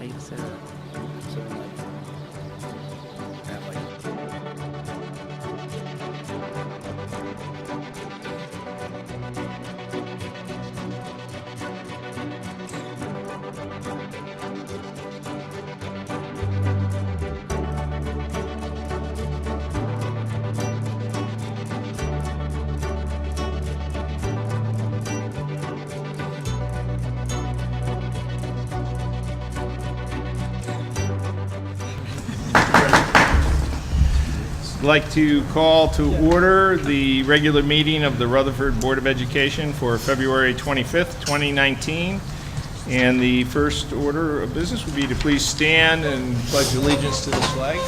I use it. I'd like to call to order the regular meeting of the Rutherford Board of Education for February 25th, 2019. And the first order of business would be to please stand and pledge allegiance to the flag.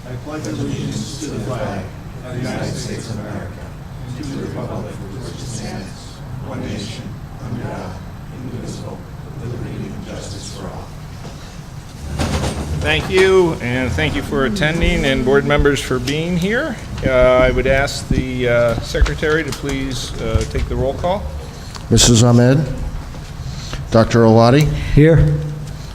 I pledge allegiance to the flag of the United States of America and to the republic for which it stands, one nation, under God, indivisible, with liberty and justice for all. Thank you, and thank you for attending, and board members for being here. I would ask the secretary to please take the roll call. Mrs. Ahmed, Dr. Olati, Here.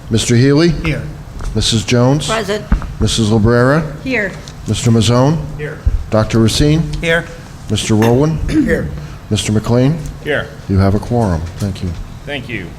Mr. Healy, Here. Mrs. Jones, Present. Mrs. Librera, Here. Mr. Mazzone, Here. Dr. Racine, Here. Mr. Rowan, Here. Mr. McLean. Here. You have a quorum. Thank you. Thank you.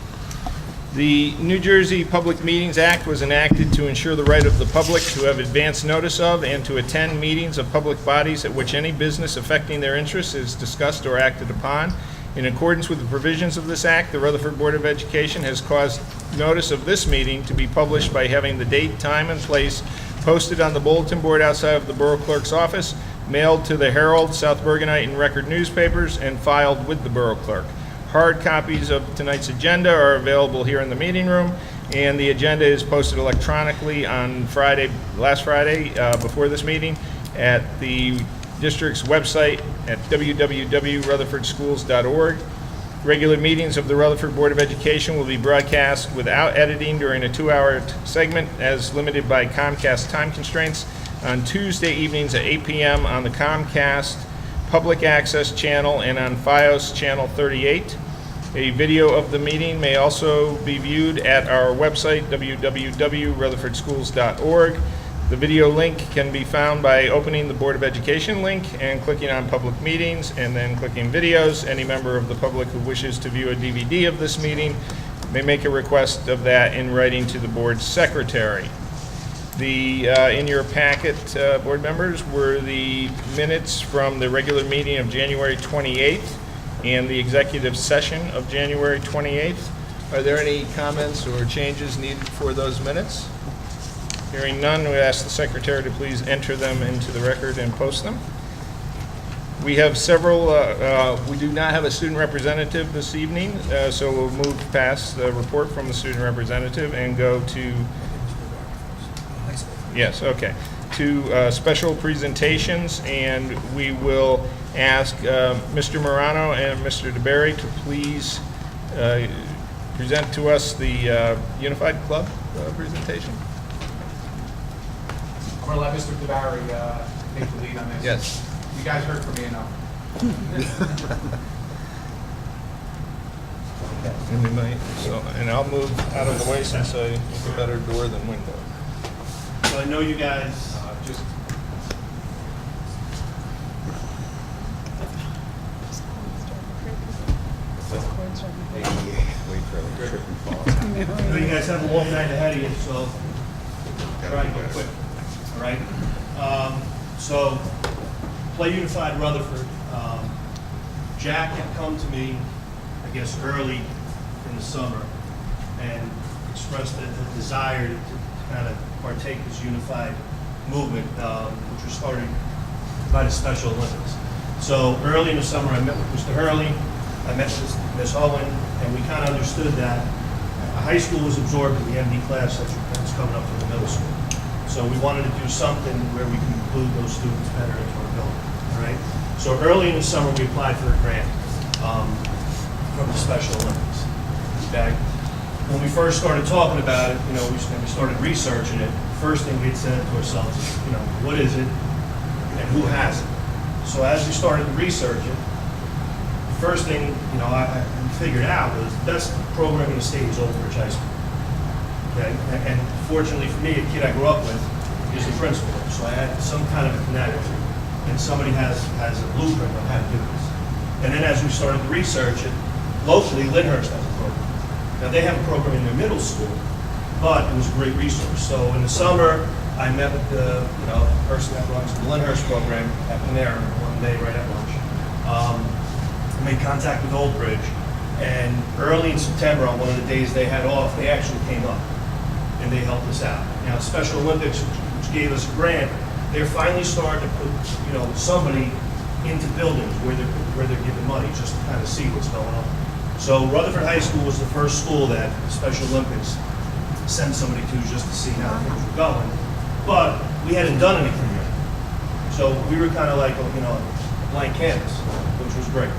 The New Jersey Public Meetings Act was enacted to ensure the right of the public to have advance notice of and to attend meetings of public bodies at which any business affecting their interests is discussed or acted upon. In accordance with the provisions of this act, the Rutherford Board of Education has caused notice of this meeting to be published by having the date, time, and place posted on the bulletin board outside of the Borough Clerk's office, mailed to the Herald, South Bergenite, and Record newspapers, and filed with the Borough Clerk. Hard copies of tonight's agenda are available here in the meeting room, and the agenda is posted electronically on last Friday, before this meeting, at the district's website at www.rutherfordschools.org. Regular meetings of the Rutherford Board of Education will be broadcast without editing during a 2-hour segment as limited by Comcast time constraints on Tuesday evenings at 8 p.m. on the Comcast Public Access channel and on FiOS channel 38. A video of the meeting may also be viewed at our website, www.rutherfordschools.org. The video link can be found by opening the Board of Education link and clicking on Public Meetings and then clicking Videos. Any member of the public who wishes to view a DVD of this meeting may make a request of that in writing to the board's secretary. In your packet, board members, were the minutes from the regular meeting of January 28th and the executive session of January 28th. Are there any comments or changes needed for those minutes? Hearing none, we ask the secretary to please enter them into the record and post them. We have several, we do not have a student representative this evening, so we'll move past the report from the student representative and go to, yes, okay, to special presentations, and we will ask Mr. Morano and Mr. DeBerry to please present to us the Unified Club presentation. I'm going to let Mr. DeBarry take the lead on this. Yes. You guys heard from me enough. And we might, and I'll move out of the way since I have a better door than window. So I know you guys, Just I know you guys have a long night ahead of you, so try and go quick, all right? So, Play Unified Rutherford. Jack had come to me, I guess, early in the summer and expressed a desire to kind of partake in this unified movement, which was started by the Special Olympics. So early in the summer, I met with Mr. Hurley, I met with Ms. Owen, and we kind of understood that high school was absorbed in the MD class that was coming up from the middle school. So we wanted to do something where we can include those students better into our building, all right? So early in the summer, we applied for a grant from the Special Olympics. Okay? When we first started talking about it, you know, we started researching it. First thing we had said to ourselves is, you know, what is it and who has it? So as we started to research it, the first thing, you know, I figured out was the best program in the state is Old Bridge High School. okay? And fortunately for me, a kid I grew up with is the principal, so I had some kind of a connect, and somebody has a blueprint on how to do this. And then as we started to research it, locally, Lyndhurst has a program. Now, they have a program in their middle school, but it was a great resource. So in the summer, I met with the person that runs the Lyndhurst program at Panera one day right at lunch. I made contact with Old Bridge, and early in September, on one of the days they had off, they actually came up and they helped us out. Now, Special Olympics, which gave us a grant, they're finally starting to put somebody into buildings where they're giving money just to kind of see what's going on. So Rutherford High School was the first school that Special Olympics sent somebody to just to see how things were going. But we hadn't done anything yet. So we were kind of like, a blank canvas, which was great.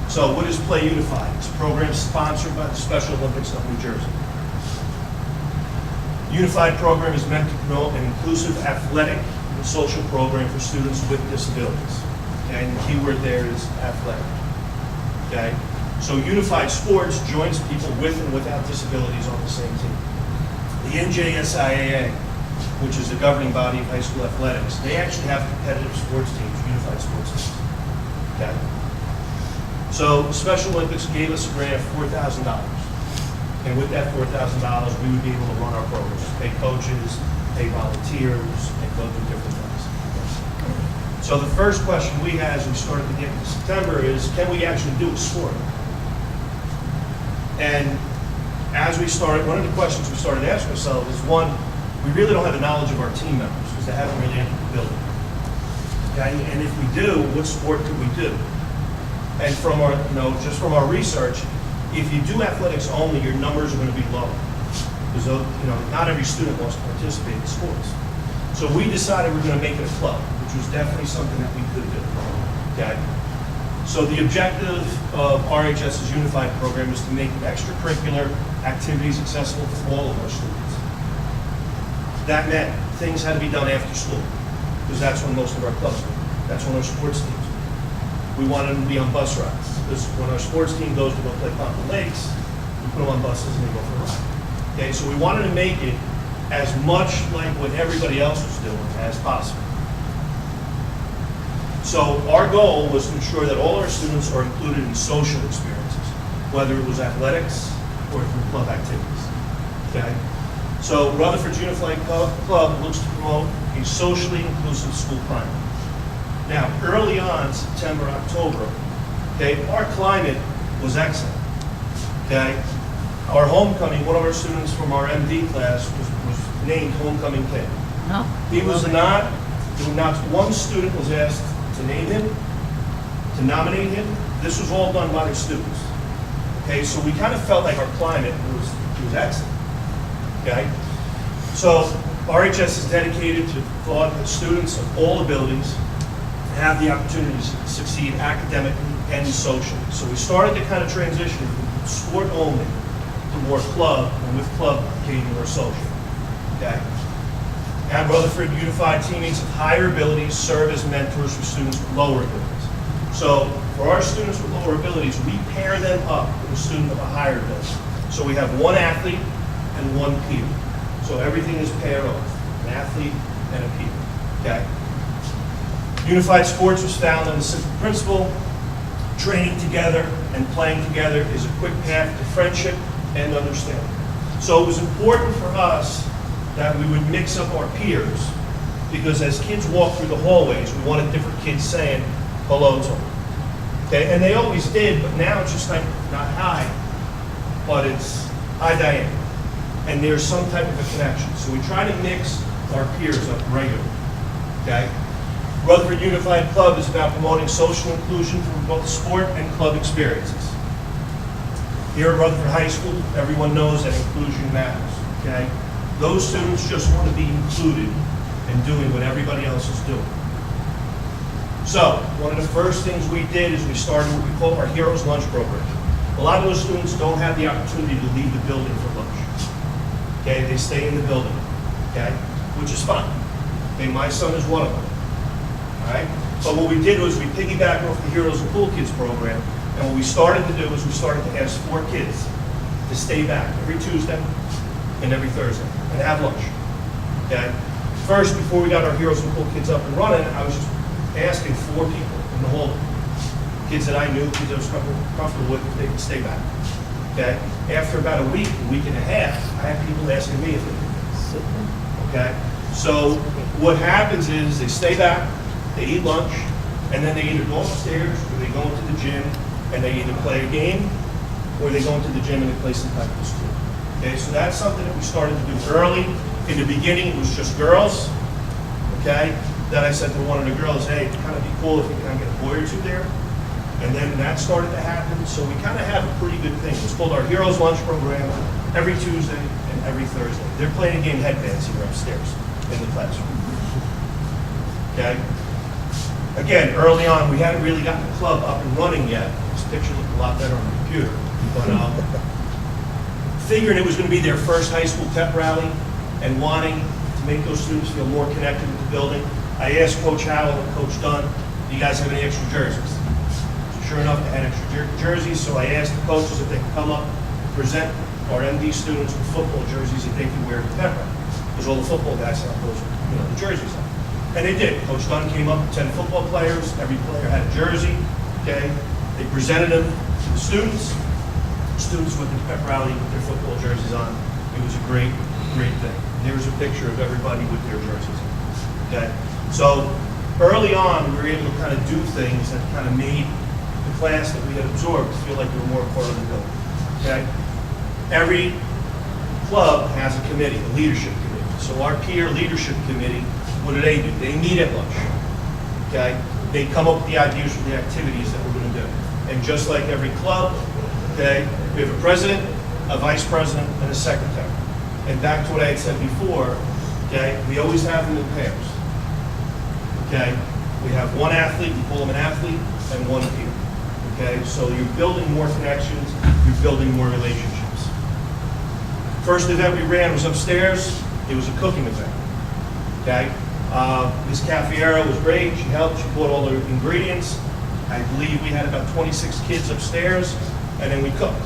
So what is Play Unified? It's a program sponsored by the Special Olympics of New Jersey. Unified program is meant to promote an inclusive athletic and social program for students with disabilities. Okay, and the key word there is athletic. Okay, so Unified Sports joins people with and without disabilities on the same team. The NJSIAA, which is the governing body of high school athletics, they actually have competitive sports teams, unified sports teams. Okay, so Special Olympics gave us a grant of $4,000. And with that $4,000, we would be able to run our programs, pay coaches, pay volunteers, and go do different things. So the first question we had as we started to get into September is, can we actually do a sport? And as we started, one of the questions we started asking ourselves is, one, we really don't have the knowledge of our team members because they haven't really entered the building. Okay? And if we do, what sport could we do? And from our, just from our research, if you do athletics only, your numbers are going to be low because not every student wants to participate in sports. So we decided we're going to make it a club, which was definitely something that we could do. Okay. So the objective of RHS's Unified program is to make extracurricular activities accessible to all of our students. That meant things had to be done after school because that's when most of our clubs were. That's when our sports teams were. We wanted them to be on bus rides. Because when our sports team goes to go play Ponca Lakes, we put them on buses and they go for a ride. Okay, so we wanted to make it as much like what everybody else was doing as possible. So our goal was to ensure that all our students are included in social experiences, whether it was athletics or through club activities. Okay, so Rutherford's Unified Club looks to promote a socially inclusive school climate. Now, early on, September, October, okay, our climate was excellent. Okay, our homecoming, one of our students from our MD class was named homecoming kid. No. He was not one student was asked to name him, to nominate him. This was all done by the students. Okay, so we kind of felt like our climate was excellent. Okay, so RHS is dedicated to thought that students of all abilities have the opportunity to succeed academically and socially. So we started to kind of transition from sport only to more club, and with club came more social. Okay. At Rutherford, Unified teammates of higher abilities serve as mentors for students with lower abilities. So for our students with lower abilities, we pair them up with a student of a higher ability. So we have one athlete and one peer. So everything is paired off, an athlete and a peer. Okay. Unified Sports was found on the simple principle: training together and playing together is a quick path to friendship and understanding. So it was important for us that we would mix up our peers, because as kids walk through the hallways, we wanted different kids saying hello to them. Okay, and they always did, but now it's just like, not hi, but it's hi Diane. And there's some type of a connection. So we try to mix our peers up regularly. Okay? Rutherford Unified Club is about promoting social inclusion through both sport and club experiences. Here at Rutherford High School, everyone knows that inclusion matters, okay? Those students just want to be included in doing what everybody else is doing. So, one of the first things we did is we started what we call our Heroes Lunch program. A lot of those students don't have the opportunity to leave the building for lunch. Okay, they stay in the building, okay, which is fine. Okay, my son is one of them. All right? But what we did was we piggybacked off the Heroes and Cool Kids program, and what we started to do is we started to ask 4 kids to stay back every Tuesday and every Thursday, and have lunch, okay? First, before we got our Heroes and Cool Kids up and running, I was just asking 4 people in the hall, kids that I knew, kids I was comfortable with, if they could stay back, okay? After about a week and a half, I had people asking me if they could, okay? So what happens is they stay back, they eat lunch, and then they either go upstairs or they go into the gym and they either play a game or they go into the gym and they play some type of school. Okay, so that's something that we started to do early. In the beginning, it was just girls. Okay, then I said to one of the girls, hey, it'd kind of be cool if we kind of get a boy or two there. And then that started to happen. So we kind of have a pretty good thing. It's called our Heroes Lunch Program every Tuesday and every Thursday. They're playing a game headbands here upstairs in the classroom. Okay? Again, early on, we hadn't really gotten the club up and running yet. This picture looked a lot better on the computer. But figuring it was going to be their first high school pep rally and wanting to make those students feel more connected with the building, I asked Coach Howell and Coach Dunn, do you guys have any extra jerseys? So sure enough, they had extra jerseys, so I asked the coaches if they could come up and present our MD students with football jerseys that they could wear to pep rally. Because all the football guys have those, the jerseys on. And they did. Coach Dunn came up with 10 football players. Every player had a jersey, okay? They presented them to the students. Students went to the pep rally with their football jerseys on. It was a great, great thing. There's a picture of everybody with their jerseys on, okay? So early on, we were able to kind of do things that kind of made the class that we had absorbed feel like we were more part of the building, okay? Every club has a committee, a leadership committee. So our peer leadership committee, what do? They meet at lunch, okay? They come up with the ideas for the activities that we're going to do. And just like every club, okay, we have a president, a vice president, and a secretary. And back to what I had said before, okay, we always have them in pairs, okay? We have one athlete, we call him an athlete, and one peer, okay? So you're building more connections, you're building more relationships. First event we ran was upstairs. It was a cooking event, okay? Ms. Caffiero was great. She helped. She bought all the ingredients. I believe we had about 26 kids upstairs, and then we cooked.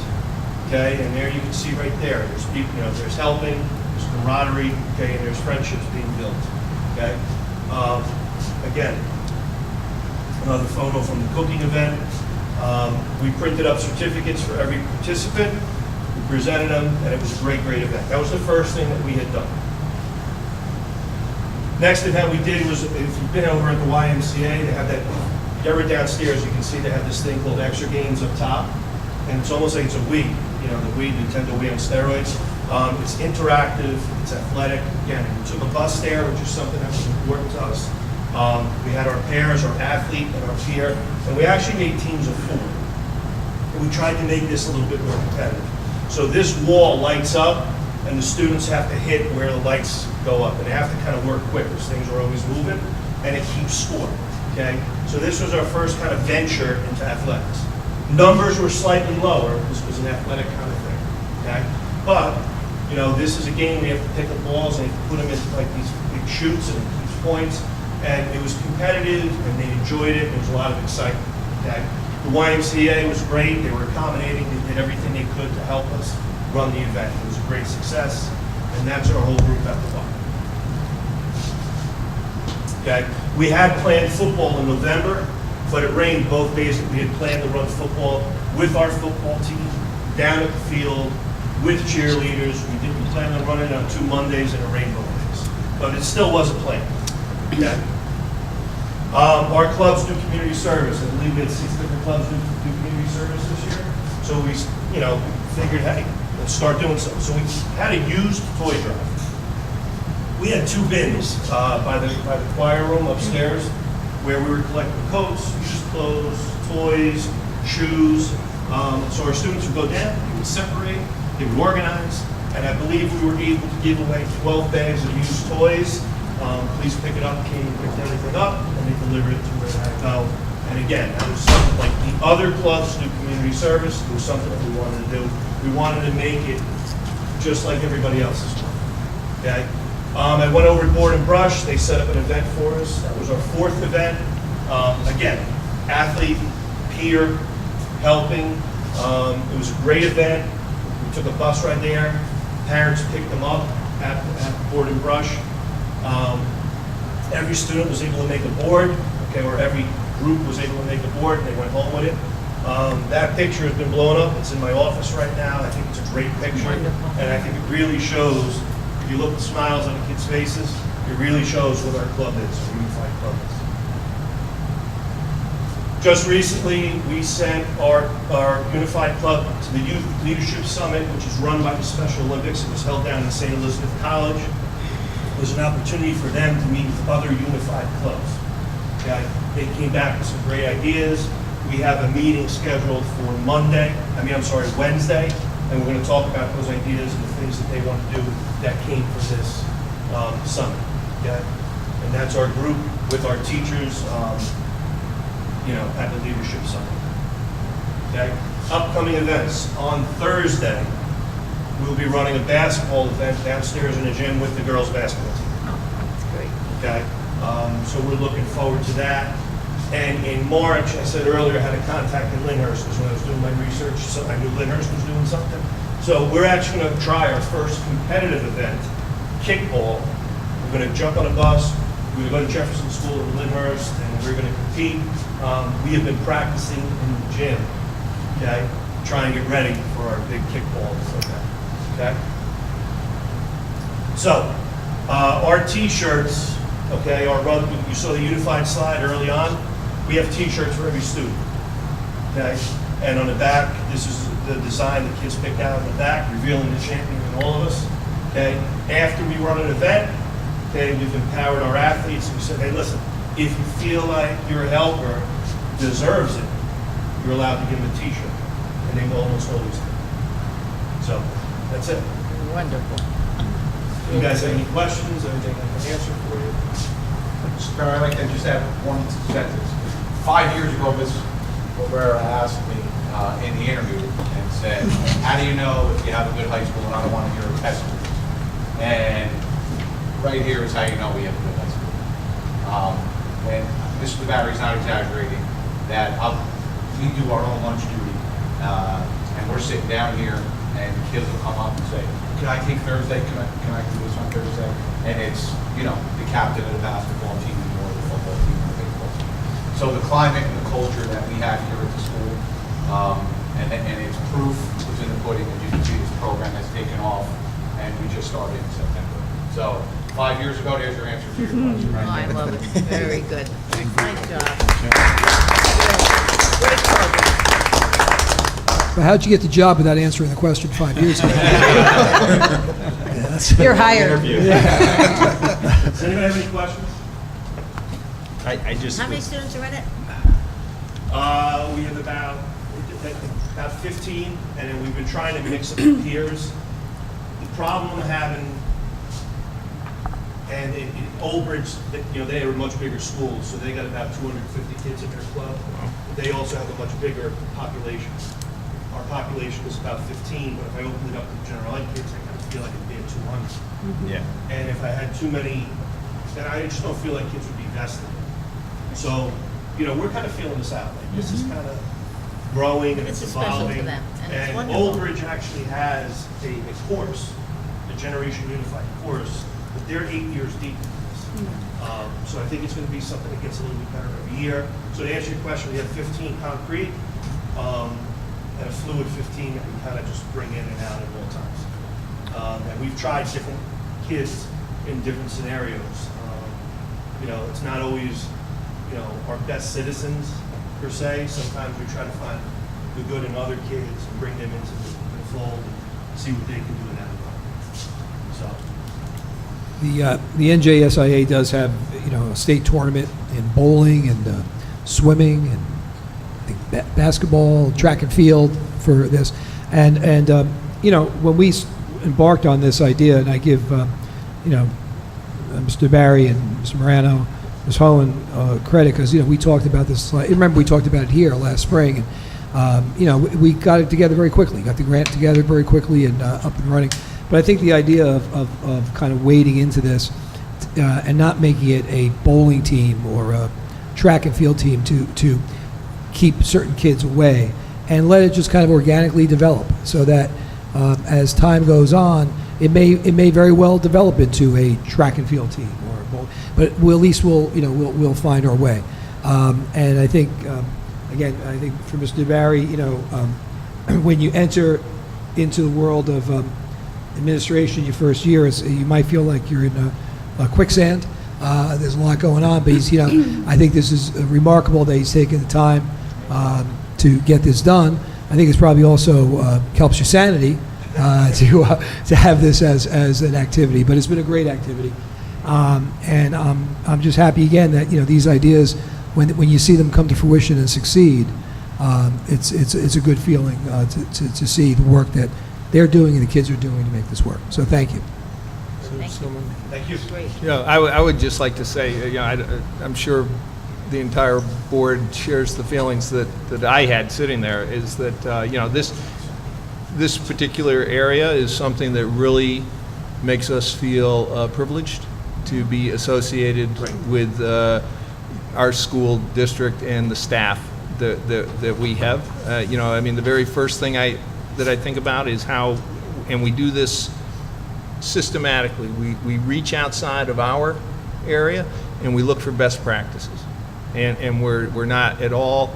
Okay, and there you can see right there. There's people, there's helping, there's camaraderie, okay, and there's friendships being built. Okay. Again, another photo from the cooking event. We printed up certificates for every participant. We presented them, and it was a great, great event. That was the first thing that we had done. Next event we did was, if you've been over at the YMCA, they have that, if you're ever downstairs, you can see they have this thing called Extra Games up top, and it's almost like it's a Wii, the Wii, Nintendo Wii on steroids. It's interactive, it's athletic. Again, we took a bus there, which is something that was important to us. We had our pairs, our athlete and our peer, and we actually made teams of 4. And we tried to make this a little bit more competitive. So this wall lights up, and the students have to hit where the lights go up, and they have to kind of work quick because things are always moving, and it keeps score, okay? So this was our first kind of venture into athletics. Numbers were slightly lower. This was an athletic kind of thing, okay? But, this is a game we have to pick up balls and put them into like these big shoots, and it keeps points, and it was competitive, and they enjoyed it. There was a lot of excitement, okay? The YMCA was great. They were accommodating. They did everything they could to help us run the event. It was a great success, and that's our whole group at the bottom. Okay, we had planned football in November, but it rained both days that we had planned to run football with our football team down at the field with cheerleaders. We didn't plan on running on 2 Mondays and a rain both days, but it still was a plan. Okay. Our clubs do community service. I believe we had 6 different clubs do community service this year. So we, figured, hey, let's start doing something. So we had a used toy drive. We had 2 bins by the choir room upstairs where we were collecting coats, used clothes, toys, shoes. So our students would go down, they would separate, they would organize, and I believe we were able to give away 12 bags of used toys. Police pick it up, came and picked everything up, and they delivered it to where they had to go. And again, that was something like the other clubs do community service. It was something that we wanted to do. We wanted to make it just like everybody else's club. Okay? I went over to Board and Brush. They set up an event for us. That was our 4th event. Again, athlete, peer, helping. It was a great event. We took a bus ride there. parents picked them up at Board and Brush. Every student was able to make a board, okay, or every group was able to make a board, and they went home with it. That picture has been blown up. It's in my office right now. I think it's a great picture. Wonderful. And I think it really shows, if you look at the smiles on the kids' faces, it really shows what our club is, our unified club is. Just recently, we sent our unified club to the Youth Leadership Summit, which is run by the Special Olympics. It was held down in St. Elizabeth College. It was an opportunity for them to meet with other unified clubs. Okay? They came back with some great ideas. We have a meeting scheduled for Wednesday, and we're going to talk about those ideas and the things that they want to do that came from this summit. Okay? And that's our group with our teachers, at the Leadership Summit. Okay? Upcoming events. On Thursday, we'll be running a basketball event downstairs in the gym with the girls' basketball team. That's great. Okay? So we're looking forward to that. And in March, I said earlier, I had a contact in Lyndhurst, because when I was doing my research, so I knew Lyndhurst was doing something. So we're actually going to try our first competitive event, kickball. We're going to jump on a bus. We're going to go to Jefferson School in Lyndhurst, and we're going to compete. We have been practicing in the gym, okay, trying to get ready for our big kickball event, okay? So, our T-shirts, okay, you saw the unified slide early on. We have T-shirts for every student, okay? And on the back, this is the design the kids picked out on the back, revealing the champion in all of us, okay? After we run an event, okay, we've empowered our athletes. We said, hey, listen, if you feel like your helper deserves it, you're allowed to give them a T-shirt, and they will almost always do. So, that's it. Wonderful. You guys have any questions, anything I can answer for you? Mr. Barry, I'd like to just add one sentence. 5 years ago, Ms. Rivera asked me in the interview and said, how do you know if you have a good high school? And I don't want to hear a testimony. And right here is how you know we have a good high school. And Mr. Barry's not exaggerating, that we do our own lunch duty, and we're sitting down here, and kids will come up and say, can I take Thursday? Can I do this on Thursday? And it's, the captain of the basketball team or the football team or the baseball team. So the climate and the culture that we have here at the school, and it's proof, it's in the pudding, as you can see, this program has taken off, and we just started in September. So 5 years ago, there's your answer to your question Oh, right I there. love it. Very good. Nice job. Great program. But how'd you get the job without answering the question 5 years ago? You're hired. Does anybody have any questions? I just. How many students are in it? We have about 15, and then we've been trying to mix up the peers. The problem I'm having, and in Old Bridge, they are a much bigger school, so they got about 250 kids in their club. But they also have a much bigger population. Our population is about 15, but if I opened it up to general ed kids, I kind of feel like it'd be at 200. Yeah. And if I had too many, then I just don't feel like kids would be vested. So, we're kind of feeling this out. Like, this is kind of growing and This it's is special evolving. to them, and it's And wonderful. Old Bridge actually has a course, a Generation Unified course, but they're 8 years deep in this. So I think it's going to be something that gets a little bit better every year. So to answer your question, we have 15 concrete, and a fluid 15 that we kind of just bring in and out at all times. And we've tried different kids in different scenarios. It's not always, our best citizens per se. Sometimes we try to find the good in other kids and bring them into the fold and see what they can do in that environment. So, The NJSIA does have, a state tournament in bowling and swimming and I think basketball, track and field for this. And when we embarked on this idea, and I give, Mr. Barry and Mr. Morano, Ms. Hohen credit, because, we talked about this, remember we talked about it here last spring, and, we got it together very quickly, got the grant together very quickly and up and running. But I think the idea of kind of wading into this and not making it a bowling team or a track and field team to keep certain kids away and let it just kind of organically develop so that as time goes on, it may very well develop into a track and field team, but at least we'll find our way. And I think, again, I think for Mr. Barry, when you enter into the world of administration your first year, you might feel like you're in a quicksand. There's a lot going on, but I think this is remarkable that he's taken the time to get this done. I think it's probably also helps your sanity to have this as an activity, but it's been a great activity. And I'm just happy again that these ideas, when you see them come to fruition and succeed, it's a good feeling to see the work that they're doing and the kids are doing to make this work. So thank you. Thank you. Great. I would just like to say, I'm sure the entire board shares the feelings that I had sitting there, is that, this particular area is something that really makes us feel privileged to be associated with our school district and the staff that we have. The very first thing that I think about is how, and we do this systematically, we reach outside of our area and we look for best practices. And we're not at all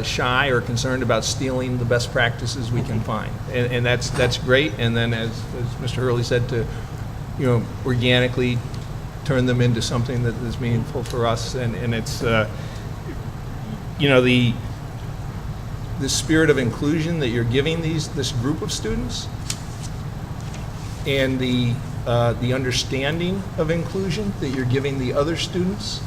shy or concerned about stealing the best practices we can find. And that's great. And then as Mr. Hurley said, to organically turn them into something that is meaningful for us. And it's the spirit of inclusion that you're giving this group of students, and the understanding of inclusion that you're giving the other students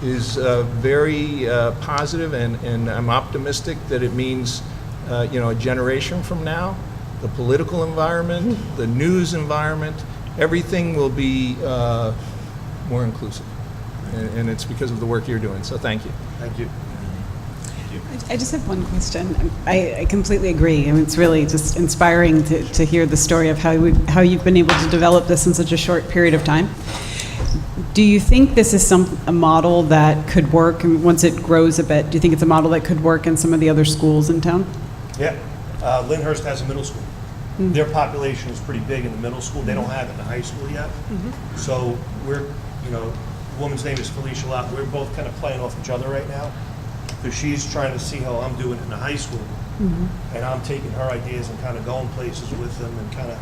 is very positive, and I'm optimistic that it means a generation from now, the political environment, the news environment, everything will be more inclusive, and it's because of the work you're doing. So thank you. Thank you. I just have one question. I completely agree. It's really just inspiring to hear the story of how you've been able to develop this in such a short period of time. Do you think this is a model that could work, and once it grows a bit, do you think it's a model that could work in some of the other schools in town? Yeah. Lyndhurst has a middle school. Mm-hmm. Their population is pretty big in the middle school. They don't have it in the high school yet. Mm-hmm. So we're, the woman's name is Felicia Lott. We're both kind of playing off each other right now. So she's trying to see how I'm doing it in the high school. Mm-hmm. And I'm taking her ideas and kind of going places with them and kind of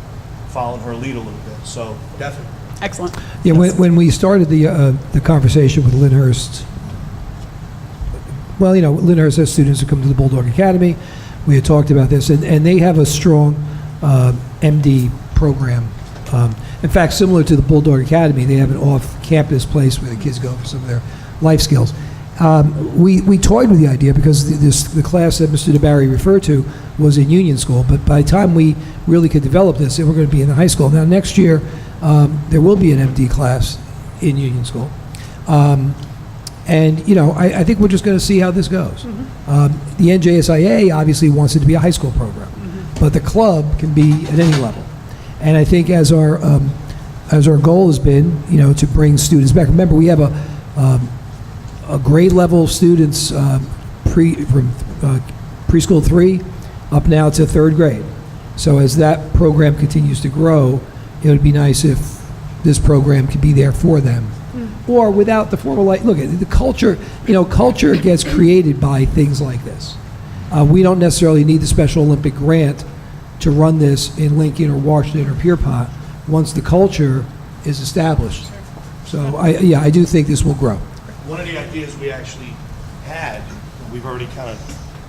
following her lead a little bit. So definitely. Excellent. Yeah, when we started the conversation with Lyndhurst, Lyndhurst has students who come to the Bulldog Academy. We had talked about this, and they have a strong MD program. In fact, similar to the Bulldog Academy, they have an off-campus place where the kids go for some of their life skills. We toyed with the idea because the class that Mr. DeBarry referred to was in Union School, but by the time we really could develop this, we're going to be in the high school. Now, next year, there will be an MD class in Union School. I think we're just going to see how this goes. The NJSIA obviously wants it to be a high school program, but the club can be at any level. And I think as our goal has been, to bring students back. Remember, we have a grade level of students from preschool 3 up now to 3rd grade. So as that program continues to grow, it would be nice if this program could be there for them. Or without the formal, look at the culture, culture gets created by things like this. We don't necessarily need the Special Olympic grant to run this in Lincoln or Washington or Pierpont once the culture is established. So I do think this will grow. One of the ideas we actually had, we've already kind of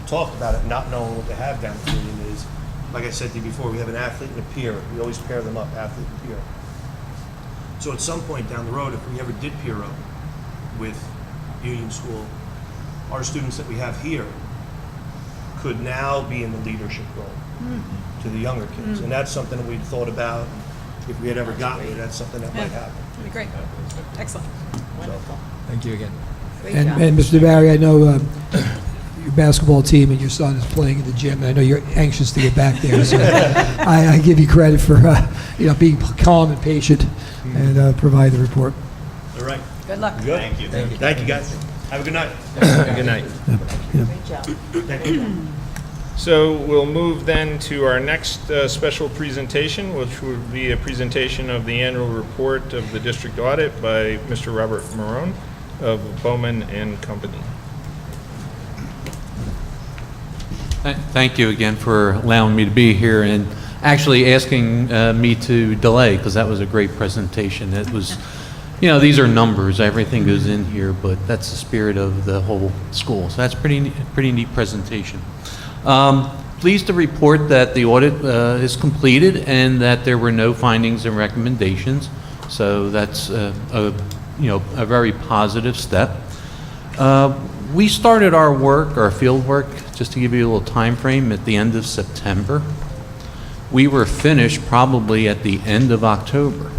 talked about it, not knowing what to have down the Union is, like I said to you before, we have an athlete and a peer. We always pair them up, athlete and peer. So at some point down the road, if we ever did peer up with Union School, our students that we have here could now be in the leadership role to the younger kids. And that's something that we'd thought about. If we had ever gotten it, that's something that might happen. That'd be great. Excellent. Wonderful. Thank you again. Great job. And Mr. DeBarry, I know your basketball team and your son is playing in the gym, and I know you're anxious to get back there. So I give you credit for being calm and patient and provide the report. All right. Good luck. Good. Thank you. Thank you, guys. Have a good night. Good night. Great job. Thank you. So we'll move then to our next special presentation, which will be a presentation of the annual report of the district audit by Mr. Robert Marone of Bowman and Company. Thank you again for allowing me to be here and actually asking me to delay, because that was a great presentation. It was, you know, these are numbers, everything goes in here, but that's the spirit of the whole school. So that's pretty neat presentation. Pleased to report that the audit is completed and that there were no findings and recommendations. So that's a very positive step. We started our work, our field work, just to give you a little time frame, at the end of September. We were finished probably at the end of October.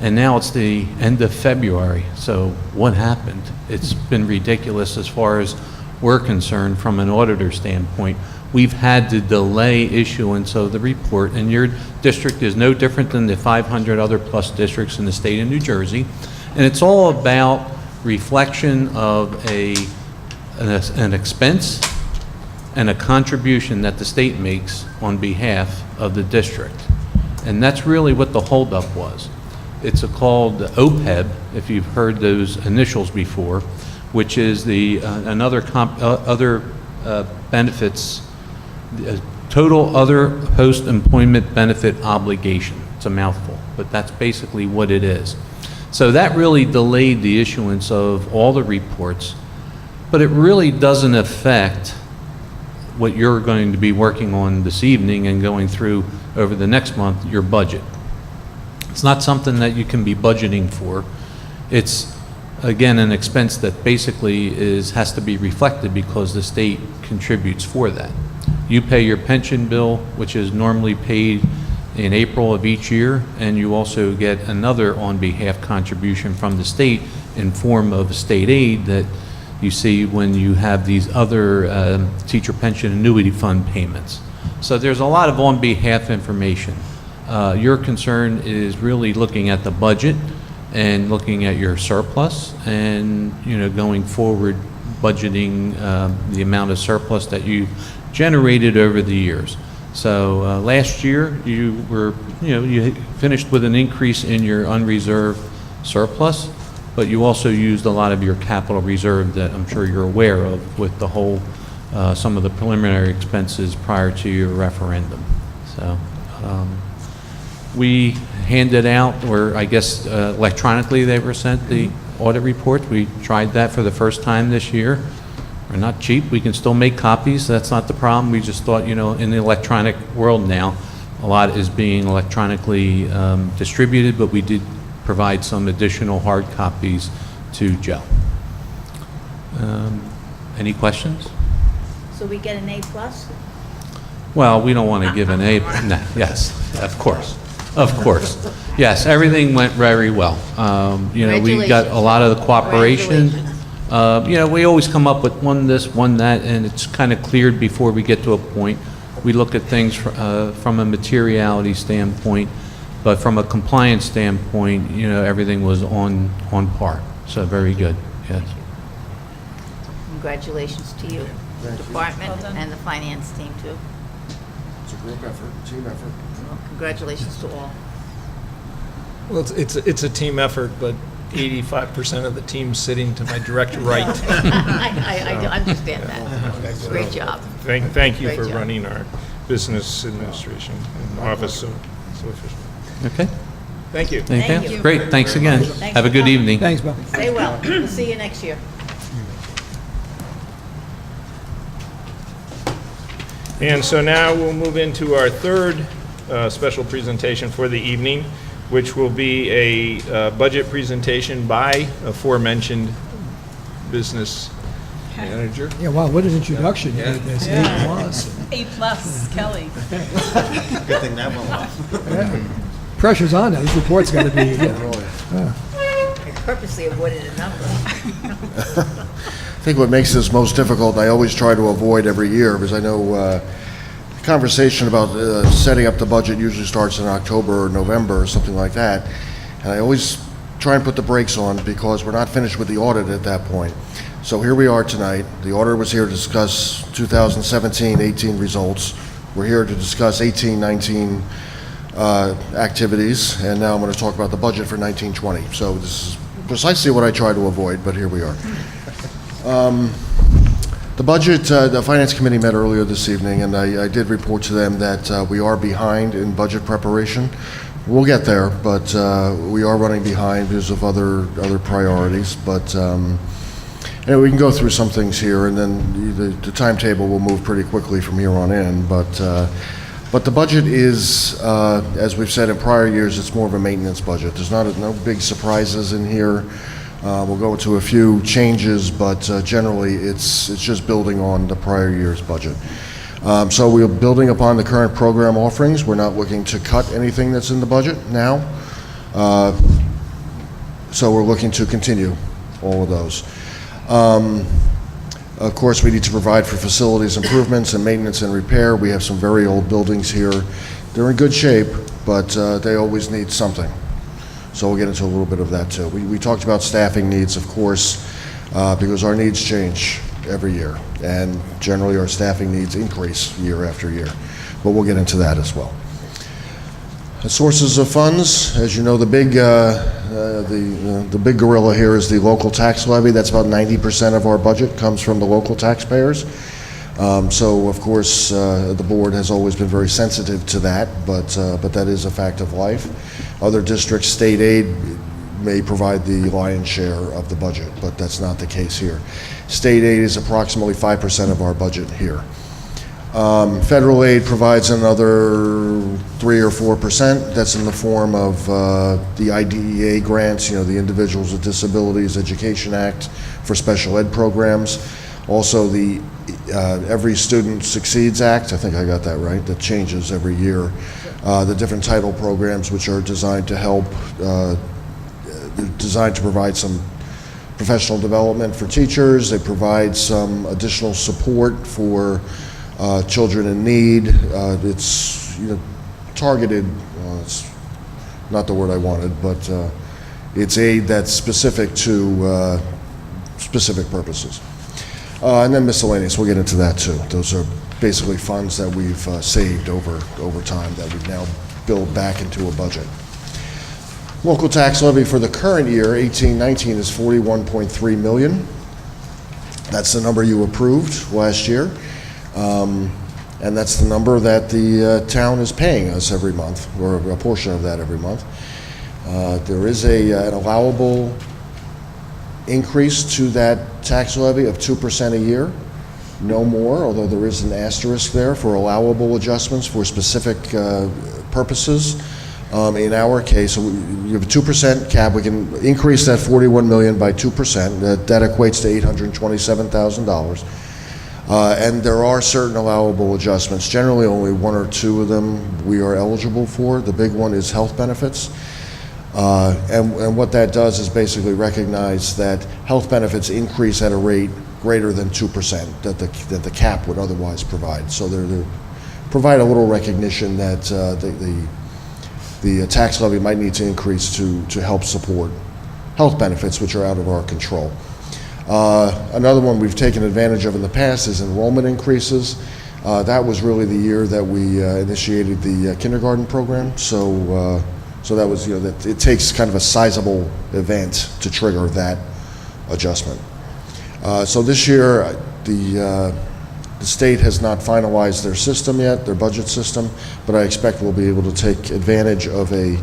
And now it's the end of February. So what happened? It's been ridiculous as far as we're concerned from an auditor standpoint. We've had to delay issuance of the report, and your district is no different than the 500 other plus districts in the state of New Jersey. And it's all about reflection of an expense and a contribution that the state makes on behalf of the district. And that's really what the holdup was. It's called OPEB, if you've heard those initials before, which is the other benefits, total other post-employment benefit obligation. It's a mouthful, but that's basically what it is. So that really delayed the issuance of all the reports, but it really doesn't affect what you're going to be working on this evening and going through over the next month, your budget. It's not something that you can be budgeting for. It's, again, an expense that basically has to be reflected because the state contributes for that. You pay your pension bill, which is normally paid in April of each year, and you also get another on-behalf contribution from the state in form of state aid that you see when you have these other teacher pension annuity fund payments. So there's a lot of on-behalf information. Your concern is really looking at the budget and looking at your surplus and, going forward, budgeting the amount of surplus that you've generated over the years. So last year you were, you finished with an increase in your unreserved surplus, but you also used a lot of your capital reserve that I'm sure you're aware of with the whole, some of the preliminary expenses prior to your referendum. So we handed out, or I guess electronically they were sent, the audit report. We tried that for the first time this year. We're not cheap. We can still make copies. That's not the problem. We just thought, in the electronic world now, a lot is being electronically distributed, but we did provide some additional hard copies to Joe. Any questions? So we get an A+? Well, we don't want to give an A. No, yes, of course. Of course. Yes, everything went very well. We got a lot of the cooperation. We always come up with one this, one that, and it's kind of cleared before we get to a point. We look at things from a materiality standpoint, but from a compliance standpoint, everything was on par. So very good, yes. Congratulations to you, the department, and the finance team, too. It's a group effort, team effort. Well, congratulations to all. Well, it's a team effort, but 85% of the team's sitting to my direct right. I understand that. Great job. Thank you Great for job. running our business administration and office so efficiently. Okay. Thank you. Thank you. Great, thanks again. Thanks Have a for good coming. evening. Thanks, Bob. Stay well. We'll see you next year. And so now we'll move into our third special presentation for the evening, which will be a budget presentation by aforementioned business manager. Yeah, wow, what an introduction. There's A+, Kelly. Good thing that went well. Pressure's on now. This report's got to be, I purposely avoided a number. I think what makes this most difficult, and I always try to avoid every year, because I know the conversation about setting up the budget usually starts in October or November or something like that, and I always try and put the brakes on because we're not finished with the audit at that point. So here we are tonight. The auditor was here to discuss 2017-18 results. We're here to discuss 18-19 activities, and now I'm going to talk about the budget for 19-20. So this is precisely what I try to avoid, but here we are. The budget, the Finance Committee met earlier this evening, and I did report to them that we are behind in budget preparation. We'll get there, but we are running behind because of other priorities. But anyway, we can go through some things here, and then the timetable will move pretty quickly from here on in. But the budget is, as we've said in prior years, it's more of a maintenance budget. There's no big surprises in here. We'll go into a few changes, but generally it's just building on the prior year's budget. So we're building upon the current program offerings. We're not looking to cut anything that's in the budget now. So we're looking to continue all of those. Of course, we need to provide for facilities improvements and maintenance and repair. We have some very old buildings here. They're in good shape, but they always need something. So we'll get into a little bit of that too. We talked about staffing needs, of course, because our needs change every year, and generally our staffing needs increase year after year. But we'll get into that as well. The sources of funds, as you know, the big gorilla here is the local tax levy. That's about 90% of our budget comes from the local taxpayers. So of course the board has always been very sensitive to that, but that is a fact of life. Other districts, state aid may provide the lion's share of the budget, but that's not the case here. State aid is approximately 5% of our budget here. Federal aid provides another 3 or 4%. That's in the form of the IDEA grants, the Individuals with Disabilities Education Act for special ed programs. Also the Every Student Succeeds Act, I think I got that right, that changes every year. The different title programs which are designed to help, designed to provide some professional development for teachers. They provide some additional support for children in need. It's targeted, it's not the word I wanted, but it's aid that's specific to specific purposes. And then miscellaneous, we'll get into that too. Those are basically funds that we've saved over time that we've now built back into a budget. Local tax levy for the current year, 18-19, is $41.3 million. That's the number you approved last year. And that's the number that the town is paying us every month, or a portion of that every month. There is an allowable increase to that tax levy of 2% a year, no more, although there is an asterisk there for allowable adjustments for specific purposes. In our case, you have a 2% cap. We can increase that $41 million by 2%. That equates to $827,000. And there are certain allowable adjustments. Generally, only 1 or 2 of them we are eligible for. The big one is health benefits. And what that does is basically recognize that health benefits increase at a rate greater than 2% that the cap would otherwise provide. So they provide a little recognition that the tax levy might need to increase to help support health benefits, which are out of our control. Another one we've taken advantage of in the past is enrollment increases. That was really the year that we initiated the kindergarten program. So that was, that it takes kind of a sizable event to trigger that adjustment. So this year, the state has not finalized their system yet, their budget system, but I expect we'll be able to take advantage of a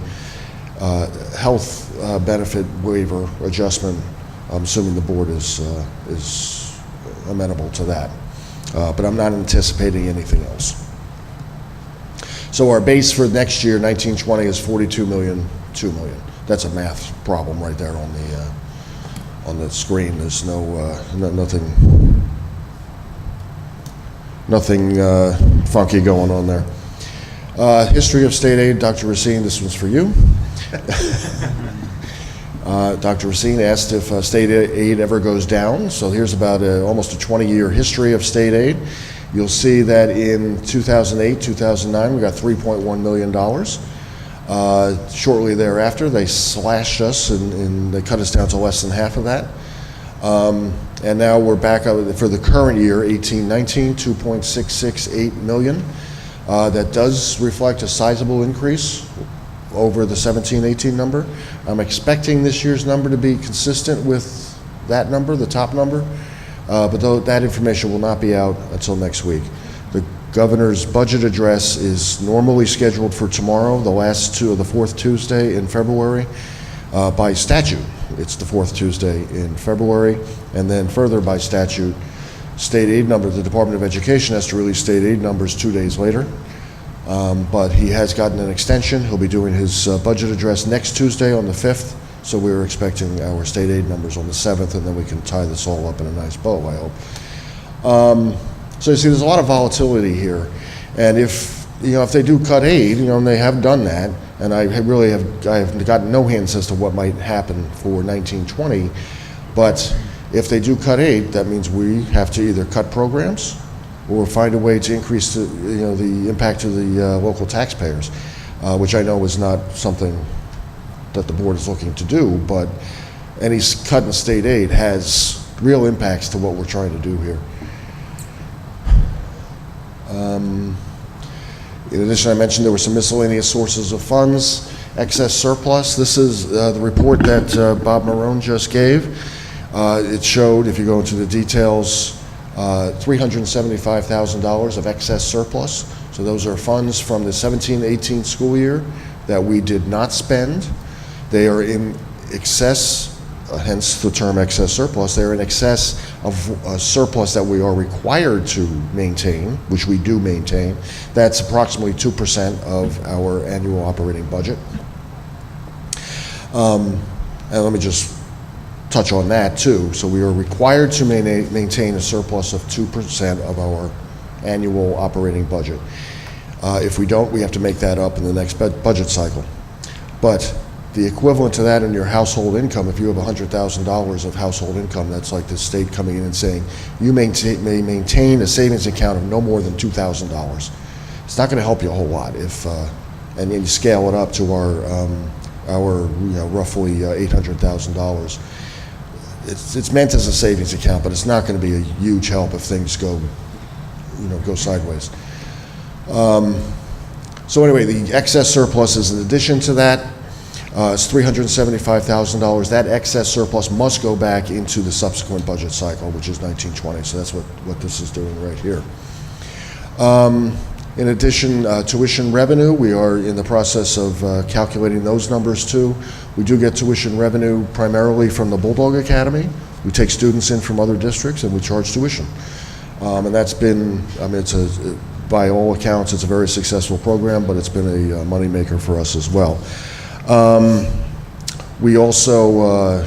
health benefit waiver adjustment. I'm assuming the board is amenable to that, but I'm not anticipating anything else. So our base for next year, 19-20, is $42 million, $2 million. That's a math problem right there on the screen. There's nothing funky going on there. History of state aid, Dr. Racine, this one's for you. Dr. Racine asked if state aid ever goes down. So here's about almost a 20-year history of state aid. You'll see that in 2008, 2009, we got $3.1 million. Shortly thereafter, they slashed us and they cut us down to less than half of that. And now we're back up for the current year, 18-19, 2.668 million. That does reflect a sizable increase over the 17-18 number. I'm expecting this year's number to be consistent with that number, the top number, but though that information will not be out until next week. The governor's budget address is normally scheduled for tomorrow, the fourth Tuesday in February. By statute, it's the fourth Tuesday in February, and then further by statute, state aid numbers, the Department of Education has to release state aid numbers 2 days later. But he has gotten an extension. He'll be doing his budget address next Tuesday on the 5th, so we're expecting our state aid numbers on the 7th, and then we can tie this all up in a nice bow, I hope. So you see, there's a lot of volatility here, and if they do cut aid, and they have done that, and I have gotten no hints as to what might happen for 1920, but if they do cut aid, that means we have to either cut programs or find a way to increase the impact to the local taxpayers, which I know is not something that the board is looking to do, but any cut in state aid has real impacts to what we're trying to do here. In addition, I mentioned there were some miscellaneous sources of funds, excess surplus. This is the report that Bob Marone just gave. It showed, if you go into the details, $375,000 of excess surplus. So those are funds from the 17-18 school year that we did not spend. They are in excess, hence the term excess surplus. They're in excess of a surplus that we are required to maintain, which we do maintain. That's approximately 2% of our annual operating budget. And let me just touch on that too. So we are required to maintain a surplus of 2% of our annual operating budget. If we don't, we have to make that up in the next budget cycle. But the equivalent to that in your household income, if you have $100,000 of household income, that's like the state coming in and saying, you may maintain a savings account of no more than $2,000. It's not going to help you a whole lot if, and then you scale it up to our roughly $800,000. It's meant as a savings account, but it's not going to be a huge help if things go sideways. So anyway, the excess surplus is in addition to that. It's $375,000. That excess surplus must go back into the subsequent budget cycle, which is 1920. So that's what this is doing right here. In addition, tuition revenue, we are in the process of calculating those numbers too. We do get tuition revenue primarily from the Bulldog Academy. We take students in from other districts and we charge tuition. And that's been, by all accounts, it's a very successful program, but it's been a moneymaker for us as well. We also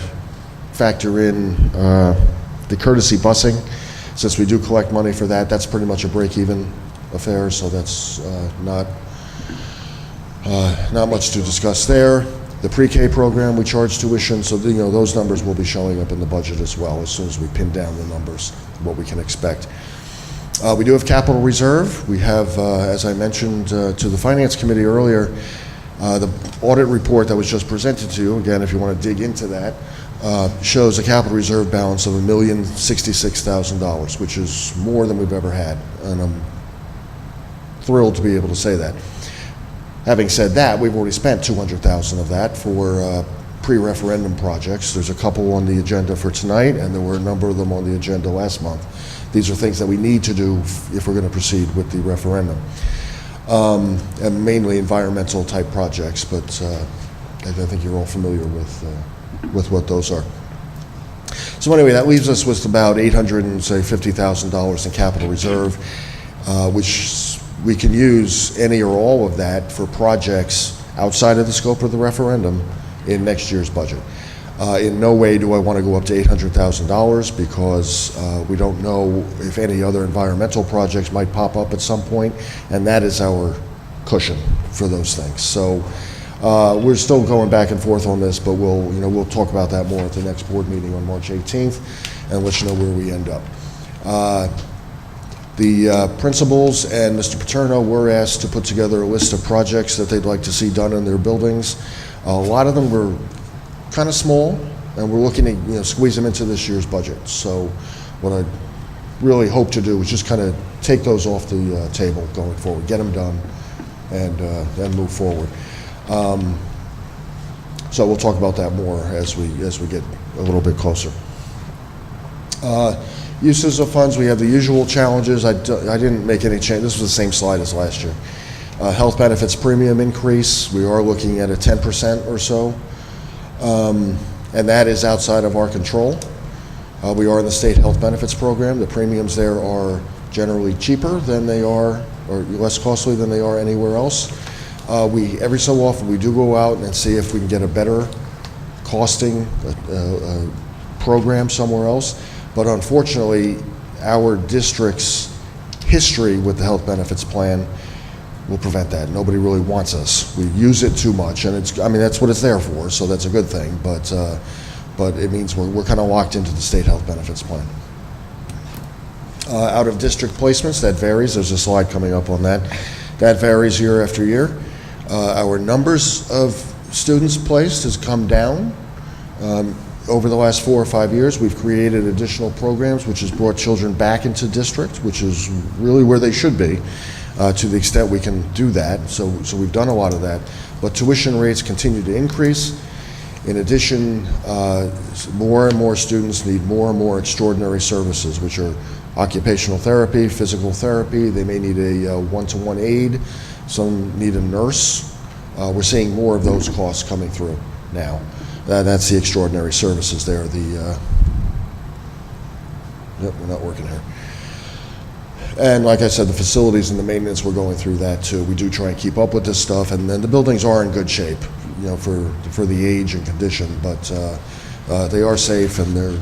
factor in the courtesy busing. Since we do collect money for that, that's pretty much a break-even affair, so that's not much to discuss there. The pre-K program, we charge tuition, so those numbers will be showing up in the budget as well as soon as we pin down the numbers, what we can expect. We do have capital reserve. We have, as I mentioned to the Finance Committee earlier, the audit report that was just presented to you, again, if you want to dig into that, shows a capital reserve balance of $1,066,000, which is more than we've ever had, and I'm thrilled to be able to say that. Having said that, we've already spent $200,000 of that for pre-referendum projects. There's a couple on the agenda for tonight, and there were a number of them on the agenda last month. These are things that we need to do if we're going to proceed with the referendum. And mainly environmental type projects, but I think you're all familiar with what those are. So anyway, that leaves us with about $850,000 in capital reserve, which we can use any or all of that for projects outside of the scope of the referendum in next year's budget. In no way do I want to go up to $800,000 because we don't know if any other environmental projects might pop up at some point, and that is our cushion for those things. So we're still going back and forth on this, but we'll talk about that more at the next board meeting on March 18th and let you know where we end up. The principals and Mr. Paterno were asked to put together a list of projects that they'd like to see done in their buildings. A lot of them were kind of small, and we're looking to squeeze them into this year's budget. So what I really hope to do is just kind of take those off the table going forward, get them done, and then move forward. So we'll talk about that more as we get a little bit closer. Uses of funds, we have the usual challenges. I didn't make any change. This was the same slide as last year. Health benefits premium increase, we are looking at a 10% or so, and that is outside of our control. We are in the state health benefits program. The premiums there are generally cheaper than they are, or less costly than they are anywhere else. Every so often we do go out and see if we can get a better costing program somewhere else, but unfortunately our district's history with the health benefits plan will prevent that. Nobody really wants us. We use it too much, and that's what it's there for, so that's a good thing, but it means we're kind of locked into the state health benefits plan. Out of district placements, that varies. There's a slide coming up on that. That varies year after year. Our numbers of students placed has come down. Over the last 4 or 5 years, we've created additional programs which has brought children back into district, which is really where they should be, to the extent we can do that. So we've done a lot of that. But tuition rates continue to increase. In addition, more and more students need more and more extraordinary services, which are occupational therapy, physical therapy. They may need a one-to-one aide. Some need a nurse. We're seeing more of those costs coming through now. That's the extraordinary services there. Yep, we're not working here. And like I said, the facilities and the maintenance, we're going through that too. We do try and keep up with this stuff, and then the buildings are in good shape, for the age and condition, but they are safe, and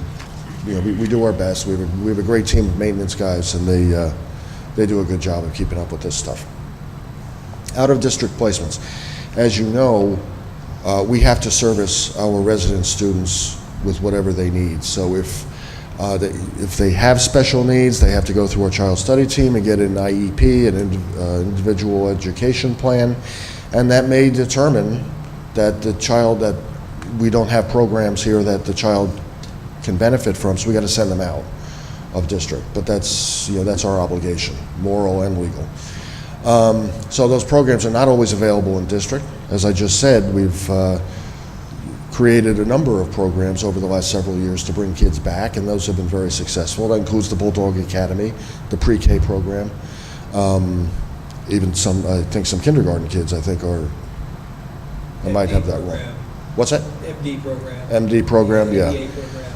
we do our best. We have a great team of maintenance guys, and they do a good job of keeping up with this stuff. Out of district placements, as you know, we have to service our resident students with whatever they need. So if they have special needs, they have to go through our child study team and get an IEP, an individual education plan, and that may determine that that we don't have programs here that the child can benefit from, so we got to send them out of district. But that's our obligation, moral and legal. So those programs are not always available in district. As I just said, we've created a number of programs over the last several years to bring kids back, and those have been very successful. That includes the Bulldog Academy, the pre-K program, even I think some kindergarten kids, I might have that wrong. What's that? MD program. MD program, yeah. MBA program.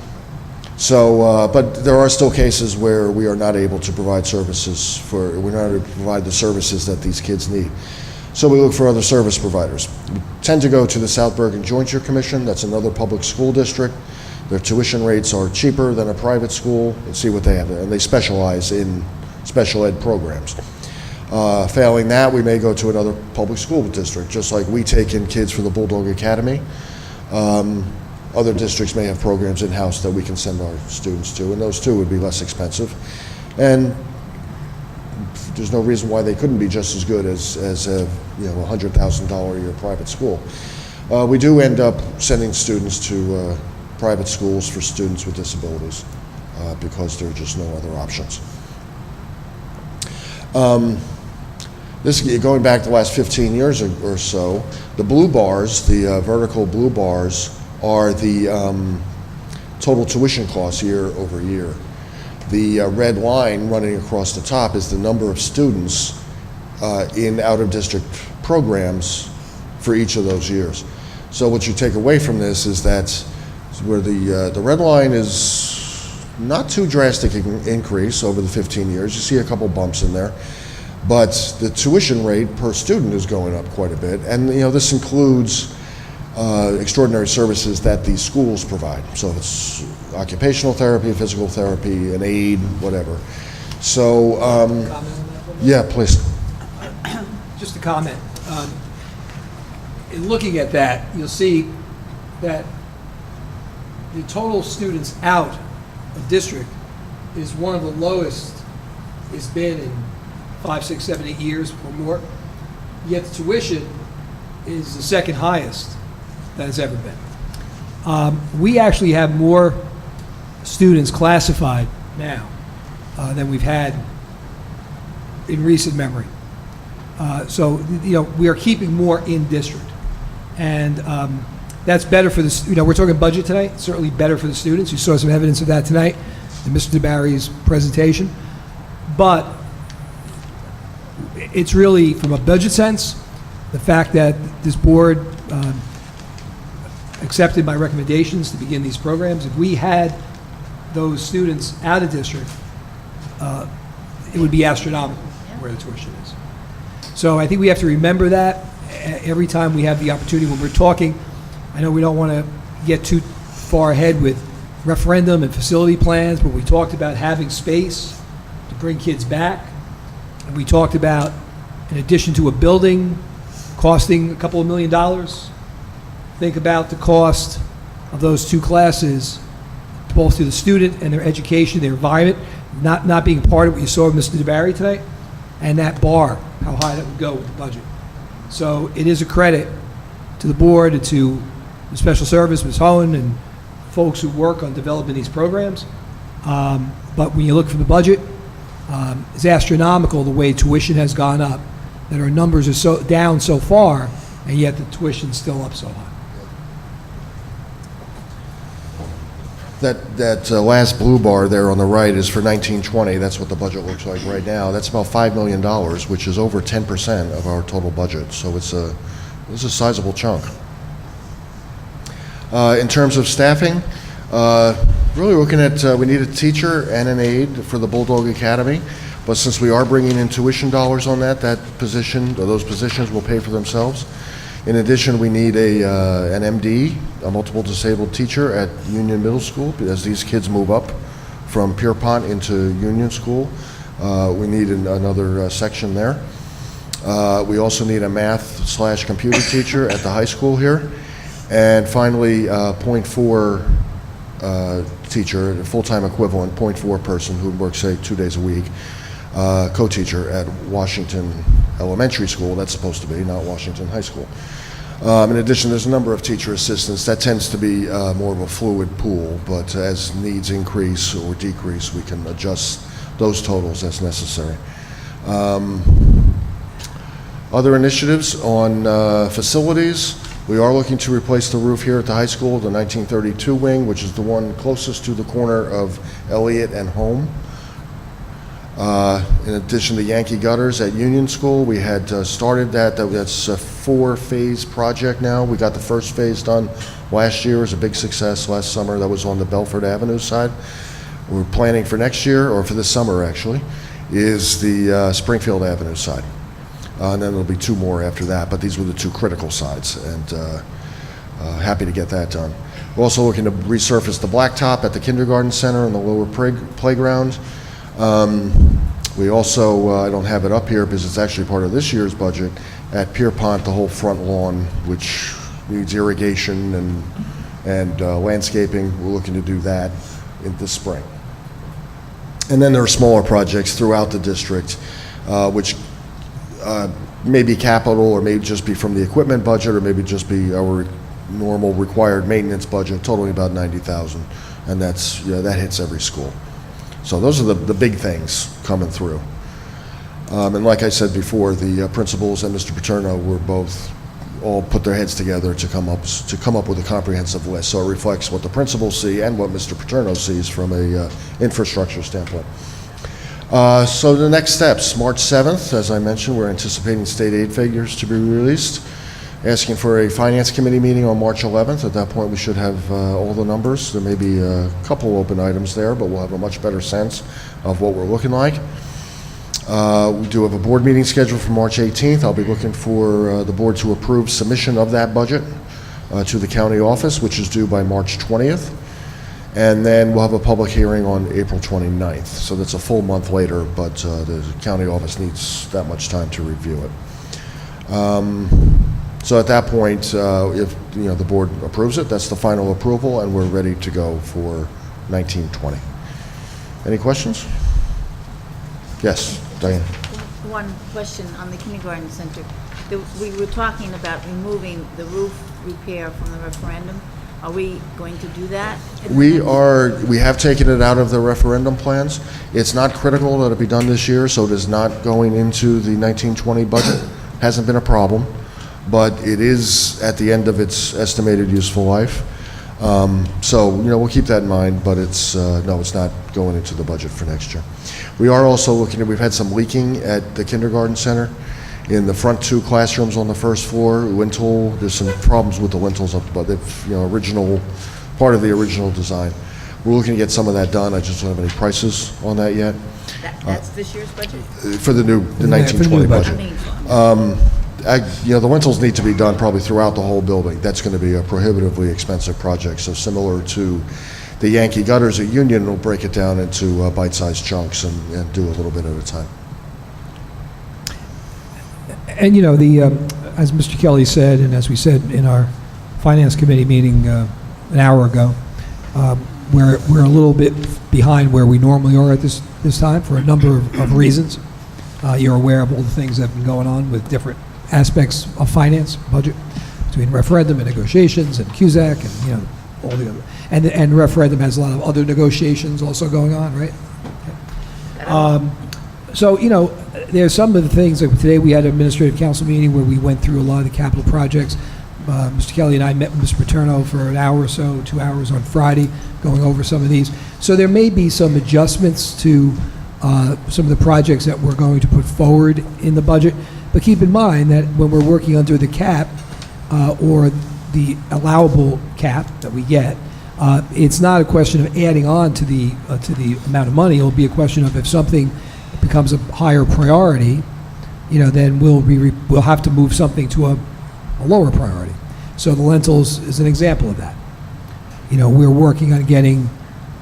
So, but there are still cases where we are not able to provide services we're not able to provide the services that these kids need. So we look for other service providers. We tend to go to the South Bergen Jointure Commission. That's another public school district. Their tuition rates are cheaper than a private school, and see what they have, and they specialize in special ed programs. Failing that, we may go to another public school district, just like we take in kids for the Bulldog Academy. Other districts may have programs in-house that we can send our students to, and those too would be less expensive. And there's no reason why they couldn't be just as good as a $100,000 a year private school. We do end up sending students to private schools for students with disabilities because there are just no other options. Going back the last 15 years or so, the blue bars, the vertical blue bars, are the total tuition costs year over year. The red line running across the top is the number of students in out-of-district programs for each of those years. So what you take away from this is that where the red line is not too drastic increase over the 15 years. You see a couple bumps in there. But the tuition rate per student is going up quite a bit. And this includes extraordinary services that these schools provide. So it's occupational therapy, physical therapy, an aide, whatever. So, Comment on that one? yeah, please. Just a comment. In looking at that, you'll see that the total students out of district is one of the lowest it's been in 5, 6, 7, 8 years or more. Yet the tuition is the second highest that it's ever been. We actually have more students classified now than we've had in recent memory. So, we are keeping more in district. And that's better for the, we're talking budget tonight, certainly better for the students. You saw some evidence of that tonight in Mr. DeBarry's presentation. But it's really, from a budget sense, the fact that this board accepted my recommendations to begin these programs. If we had those students out of district, it would be astronomical where the tuition is. So I think we have to remember that every time we have the opportunity when we're talking. I know we don't want to get too far ahead with referendum and facility plans, but we talked about having space to bring kids back. And we talked about, in addition to a building costing a couple of $1 million, think about the cost of those two classes, both to the student and their education, their environment, not being part of what you saw with Mr. DeBarry tonight, and that bar, how high that would go with the budget. So it is a credit to the board and to the special service, Ms. Hohen, and folks who work on developing these programs. But when you look from the budget, it's astronomical the way tuition has gone up, that our numbers are so down so far, and yet the tuition's still up so high. That last blue bar there on the right is for 1920. That's what the budget looks like right now. That's about $5 million, which is over 10% of our total budget. So it's a sizable chunk. In terms of staffing, really looking at, we need a teacher and an aide for the Bulldog Academy. But since we are bringing in tuition dollars on that position, or those positions will pay for themselves. In addition, we need an MD, a multiple disabled teacher at Union Middle School, as these kids move up from Pierpont into Union School. We need another section there. We also need a math/computer teacher at the high school here. And finally, .4 teacher, full-time equivalent, .4 person who works, say, 2 days a week, co-teacher at Washington Elementary School. That's supposed to be, not Washington High School. In addition, there's a number of teacher assistants. That tends to be more of a fluid pool, but as needs increase or decrease, we can adjust those totals as necessary. Other initiatives on facilities. We are looking to replace the roof here at the high school, the 1932 wing, which is the one closest to the corner of Elliott and Home. In addition to Yankee gutters at Union School, we had started that. That's a 4-phase project now. We got the first phase done last year. It was a big success last summer. That was on the Belford Avenue side. We're planning for next year, or for this summer actually, is the Springfield Avenue side. And then there'll be 2 more after that, but these were the 2 critical sides, and happy to get that done. We're also looking to resurface the blacktop at the kindergarten center and the lower playground. We also, I don't have it up here because it's actually part of this year's budget, at Pierpont, the whole front lawn, which needs irrigation and landscaping. We're looking to do that in this spring. And then there are smaller projects throughout the district, which may be capital, or may just be from the equipment budget, or maybe just be our normal required maintenance budget, totaling about $90,000, and that's, that hits every school. So those are the big things coming through. And like I said before, the principals and Mr. Paterno were both all put their heads together to come up with a comprehensive list. So it reflects what the principals see and what Mr. Paterno sees from a infrastructure standpoint. So the next steps, March 7th, as I mentioned, we're anticipating state aid figures to be released. Asking for a finance committee meeting on March 11th. At that point, we should have all the numbers. There may be a couple open items there, but we'll have a much better sense of what we're looking like. We do have a board meeting scheduled for March 18th. I'll be looking for the board to approve submission of that budget to the county office, which is due by March 20th. And then we'll have a public hearing on April 29th. So that's a full month later, but the county office needs that much time to review it. So at that point, if the board approves it, that's the final approval, and we're ready to go for 1920. Any questions? Yes, Diane. One question on the kindergarten center. We were talking about removing the roof repair from the referendum. Are we going to do that? We have taken it out of the referendum plans. It's not critical that it be done this year, so it is not going into the 1920 budget. Hasn't been a problem, but it is at the end of its estimated useful life. So, we'll keep that in mind, but it's not going into the budget for next year. We are also looking at, we've had some leaking at the kindergarten center. In the front 2 classrooms on the first floor, lintel, there's some problems with the lintels up, but original, part of the original design. We're looking to get some of that done. I just don't have any prices on that yet. That's this year's budget? For the 1920 budget. The lintels need to be done probably throughout the whole building. That's going to be a prohibitively expensive project. So similar to the Yankee gutters at Union, we'll break it down into bite-sized chunks and do a little bit at a time. And, as Mr. Kelly said, and as we said in our Finance Committee meeting an hour ago, we're a little bit behind where we normally are at this time for a number of reasons. You're aware of all the things that have been going on with different aspects of finance, budget, between referendum and negotiations and CUSAC and, all the other. And referendum has a lot of other negotiations also going on, right? So, there's some of the things, like today we had an administrative council meeting where we went through a lot of the capital projects. Mr. Kelly and I met with Mr. Paterno for an hour or so, 2 hours on Friday, going over some of these. So there may be some adjustments to some of the projects that we're going to put forward in the budget. But keep in mind that when we're working under the cap or the allowable cap that we get, it's not a question of adding on to the amount of money. It'll be a question of if something becomes a higher priority, then we'll have to move something to a lower priority. So the lentils is an example of that. We're working on getting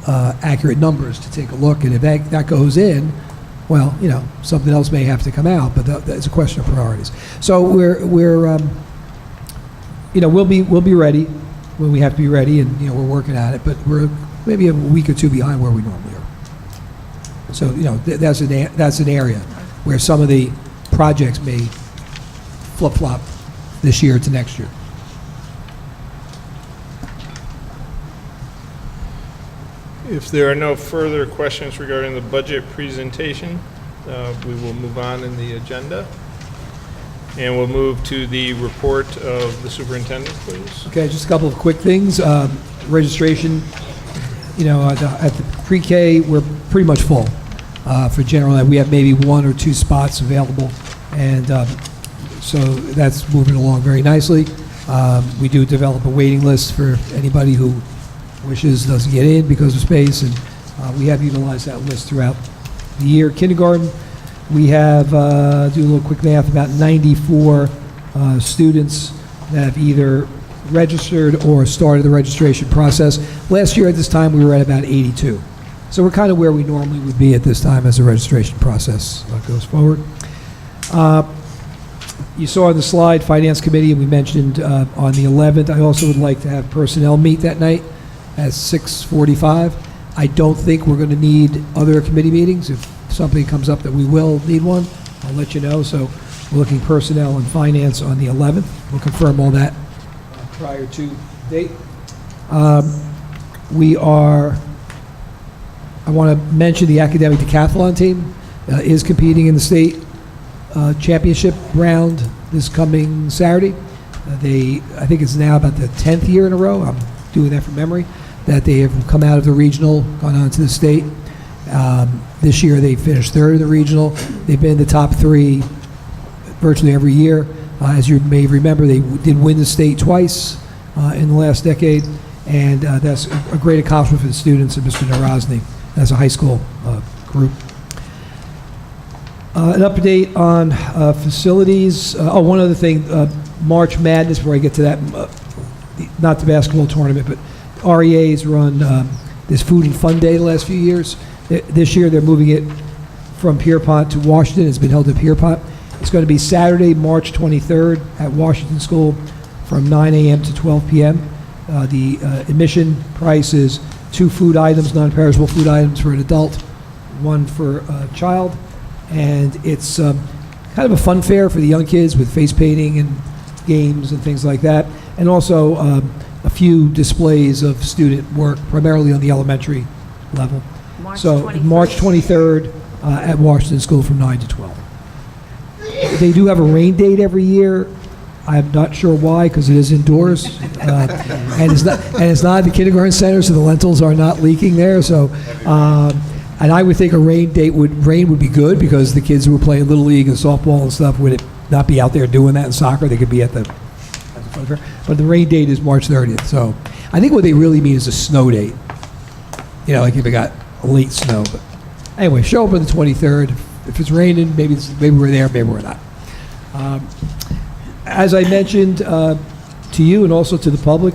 accurate numbers to take a look, and if that goes in, well, something else may have to come out, but that's a question of priorities. So we'll be ready when we have to be ready, and we're working at it, but we're maybe a week or two behind where we normally are. So, that's an area where some of the projects may flip-flop this year to next year. If there are no further questions regarding the budget presentation, we will move on in the agenda. And we'll move to the report of the superintendent, please. Okay, just a couple of quick things. Registration, at the pre-K, we're pretty much full. For general ed, we have maybe 1 or 2 spots available, and so that's moving along very nicely. We do develop a waiting list for anybody who doesn't get in because of space, and we have utilized that list throughout the year. Kindergarten, we have, do a little quick math, about 94 students that have either registered or started the registration process. Last year at this time, we were at about 82. So we're kind of where we normally would be at this time as the registration process goes forward. You saw on the slide, Finance Committee, and we mentioned on the 11th, I also would like to have personnel meet that night at 6:45. I don't think we're going to need other committee meetings. If something comes up that we will need one, I'll let you know. So we're looking personnel and finance on the 11th. We'll confirm all that prior to date. I want to mention the academic decathlon team is competing in the state championship round this coming Saturday. I think it's now about the 10th year in a row, I'm doing that from memory, that they have come out of the regional, gone on to the state. This year they finished 3rd in the regional. They've been in the top 3 virtually every year. As you may remember, they did win the state twice in the last decade, and that's a great accomplishment for the students and Mr. Narozny as a high school group. An update on facilities. One other thing, March Madness, before I get to that, not the basketball tournament, but REA's run this Food and Fun Day the last few years. This year they're moving it from Pierpont to Washington. It's been held at Pierpont. It's going to be Saturday, March 23rd at Washington School from 9 a.m. to 12 p.m. The admission price is 2 food items, non-perishable food items for an adult, 1 for a child. And it's kind of a fun fair for the young kids with face painting and games and things like that. And also a few displays of student work, primarily on the elementary level. March So 23rd. March 23rd at Washington School from 9 to 12. They do have a rain date every year. I'm not sure why, because it is indoors, and it's not at the kindergarten center, so the lentils are not leaking there. So, and I would think a rain would be good, because the kids who were playing little league and softball and stuff would not be out there doing that in soccer. They could be at the fair. But the rain date is March 30th. So I think what they really mean is a snow date. You know, like if it got late snow. But anyway, show up on the 23rd. If it's raining, maybe we're there, maybe we're not. As I mentioned to you and also to the public,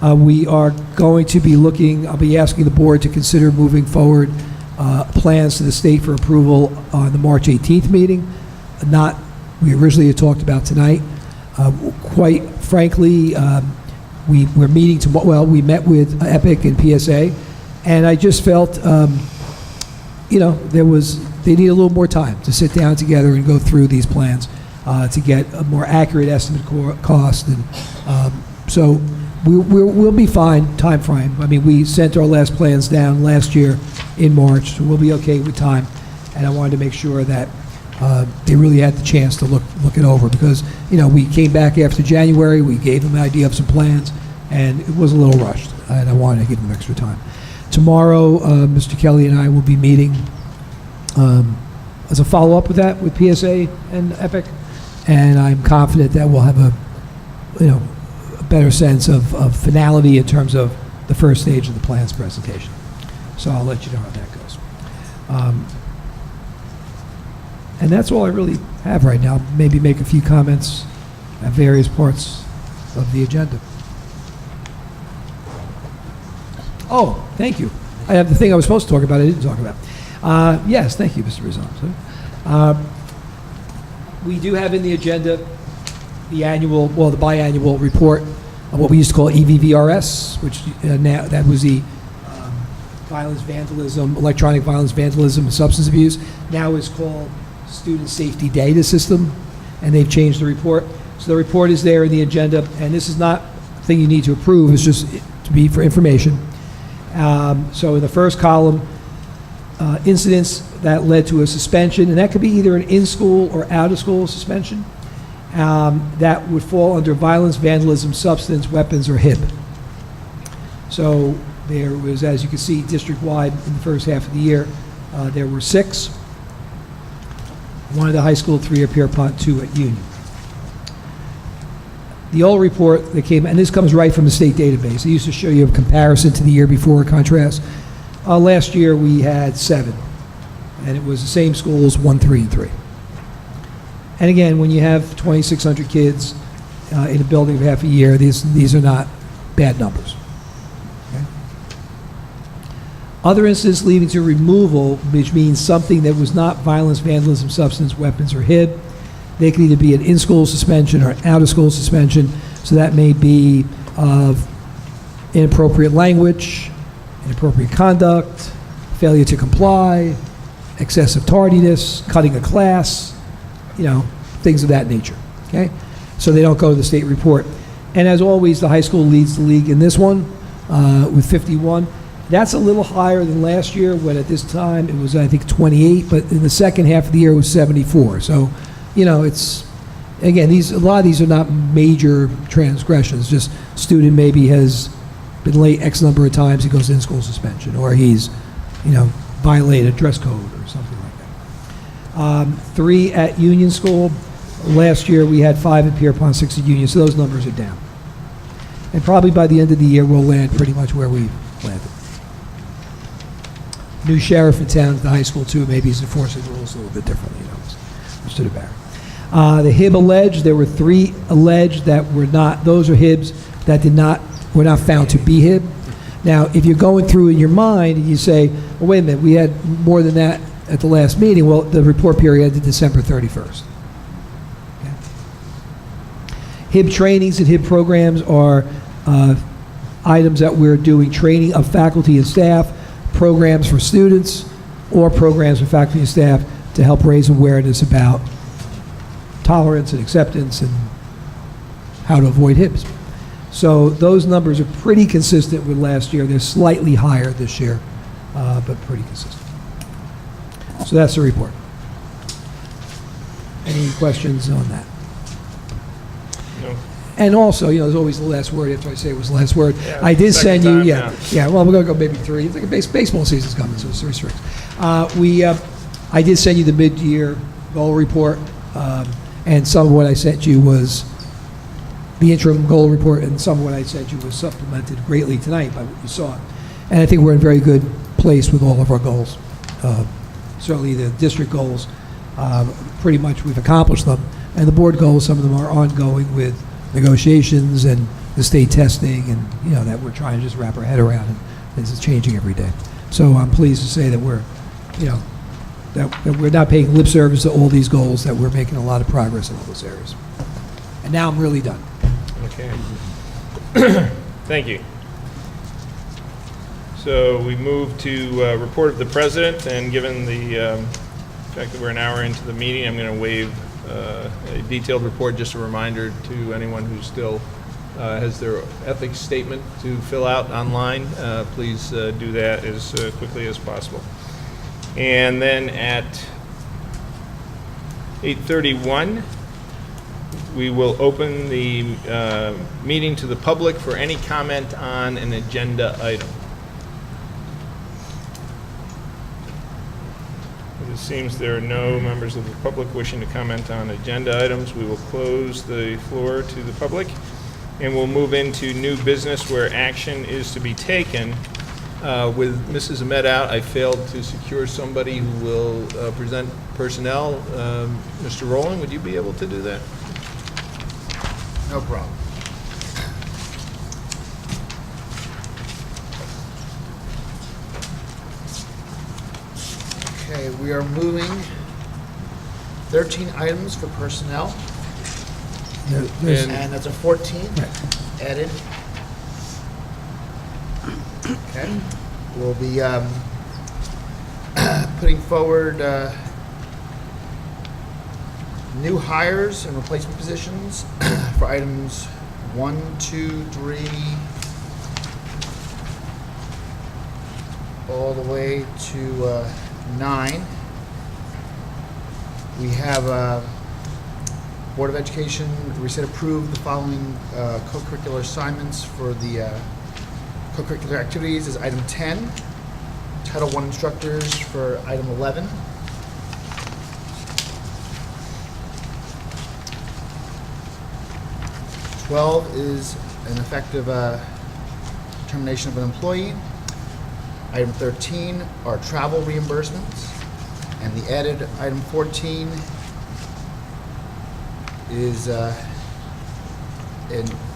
we are going to be I'll be asking the board to consider moving forward plans to the state for approval on the March 18th meeting. We originally had talked about tonight. Quite frankly, we're meeting tomorrow. Well, we met with EPIC and PSA, and I just felt, they need a little more time to sit down together and go through these plans to get a more accurate estimate cost. And so we'll be fine time frame. I mean, we sent our last plans down last year in March, so we'll be okay with time. And I wanted to make sure that they really had the chance to look it over, because we came back after January, we gave them an idea of some plans, and it was a little rushed, and I wanted to give them extra time. Tomorrow, Mr. Kelly and I will be meeting as a follow-up with that with PSA and EPIC, and I'm confident that we'll have a better sense of finality in terms of the first stage of the plans presentation. So I'll let you know how that goes. And that's all I really have right now. Maybe make a few comments at various parts of the agenda. Oh, thank you. I have the thing I was supposed to talk about I didn't talk about. Yes, thank you, Mr. Rizzo. We do have in the agenda the biannual report of what we used to call EVVRS, which now that was the violence, vandalism, electronic violence, vandalism, and substance abuse. Now is called Student Safety Data System, and they've changed the report. So the report is there in the agenda, and this is not a thing you need to approve, it's just to be for information. So in the first column, incidents that led to a suspension, and that could be either an in-school or out-of-school suspension, that would fall under violence, vandalism, substance, weapons, or HIB. So there was, as you can see, district-wide in the first half of the year, there were 6. 1 at the high school, 3 at Pierpont, 2 at Union. The old report that came, and this comes right from the state database. It used to show you a comparison to the year before, contrast. Last year we had 7, and it was the same schools, 1, 3, and 3. And again, when you have 2,600 kids in a building for half a year, these are not bad numbers. Okay? Other incidents leading to removal, which means something that was not violence, vandalism, substance, weapons, or HIB. They can either be an in-school suspension or an out-of-school suspension. So that may be of inappropriate language, inappropriate conduct, failure to comply, excessive tardiness, cutting a class, things of that nature. Okay? So they don't go to the state report. And as always, the high school leads the league in this one with 51. That's a little higher than last year, when at this time it was, I think, 28, but in the second half of the year it was 74. So, it's, again, a lot of these are not major transgressions, just student maybe has been late X number of times, he goes in school suspension, or he's, violated dress code or something like that. 3 at Union School. Last year we had 5 at Pierpont, 6 at Union, so those numbers are down. And probably by the end of the year we'll land pretty much where we landed. New sheriff in town at the high school too, maybe he's enforcing the rules a little bit differently, Mr. DeBarry. The HIB alleged, there were 3 alleged that were not, those are HIBs that were not found to be HIB. Now, if you're going through in your mind and you say, well, wait a minute, we had more than that at the last meeting, well, the report period ended December 31st. Okay. HIB trainings and HIB programs are items that we're doing training of faculty and staff, programs for students, or programs for faculty and staff to help raise awareness about tolerance and acceptance and how to avoid HIBs. So those numbers are pretty consistent with last year. They're slightly higher this year, but pretty consistent. So that's the report. Any questions on that? No. And also, there's always the last word after I say it was the last word. Yeah, I did second send you, time yeah, well, we're going to go maybe 3. It's like baseball season's coming, so it's 3 strings. I did send you the mid-year goal report, and some of what I sent you was the interim goal report, and some of what I sent you was supplemented greatly tonight by what you saw. And I think we're in a very good place with all of our goals. Certainly the district goals, pretty much we've accomplished them. And the board goals, some of them are ongoing with negotiations and the state testing, and that we're trying to just wrap our head around, and this is changing every day. So I'm pleased to say that we're, that we're not paying lip service to all these goals, that we're making a lot of progress in all those areas. And now I'm really done. Okay. Thank you. So we move to report of the president, and given the fact that we're an hour into the meeting, I'm going to waive a detailed report. Just a reminder to anyone who still has their ethics statement to fill out online, please do that as quickly as possible. And then at 8:31, we will open the meeting to the public for any comment on an agenda item. It seems there are no members of the public wishing to comment on agenda items. We will close the floor to the public, and we'll move into new business where action is to be taken. With Mrs. Ahmed out, I failed to secure somebody who will present personnel. Mr. Rowland, would you be able to do that? No problem. Okay, we are moving 13 items for personnel, There's- and that's a 14 added. Okay, we'll be putting forward new hires and replacement positions for items 1, 2, 3, all the way to 9. We have Board of Education, we said approve the following co-curricular assignments for the co-curricular activities is item 10, Title I instructors for item 11. Twelve is an effective termination of an employee. Item 13 are travel reimbursements. And the added item 14 is an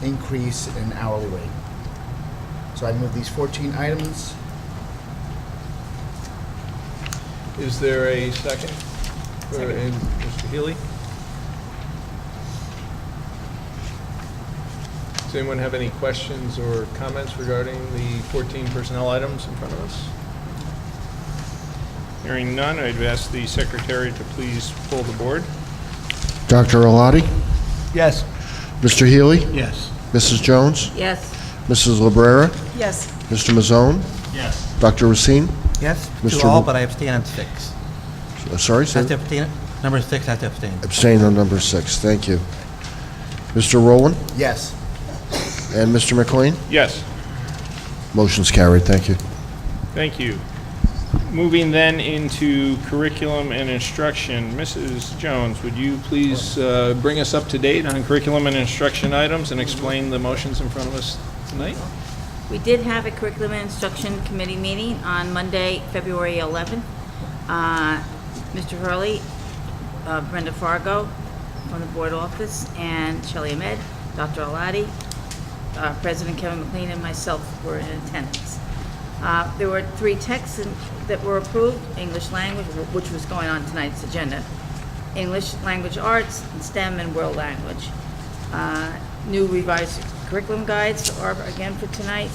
increase in hourly rate. So I move these 14 items. Is there a second? And Mr. Healy? Does anyone have any questions or comments regarding the 14 personnel items in front of us? Hearing none, I'd ask the secretary to please pull the board. Dr. Alati? Yes. Mr. Healy? Yes. Mrs. Jones? Yes. Mrs. Librera? Yes. Mr. Mazzone? Yes. Dr. Racine? Yes, Mr. to all, Wu- but I abstain on 6. Sorry, I have to sir? abstain, number 6, I have to abstain. Abstain on number 6, thank you. Mr. Rowland? Yes. And Mr. McLean? Yes. Motion's carried, thank you. Thank you. Moving then into curriculum and instruction, Mrs. Jones, would you please bring us up to date on curriculum and instruction items and explain the motions in front of us tonight? We did have a curriculum and instruction committee meeting on Monday, February 11th. Mr. Hurley, Brenda Fargo from the board office, and Shelley Ahmed, Dr. Alati, President Kevin McLean, and myself were in attendance. There were 3 texts that were approved: English language, which was going on tonight's agenda, English language arts, and STEM and world language. New revised curriculum guides are again for tonight,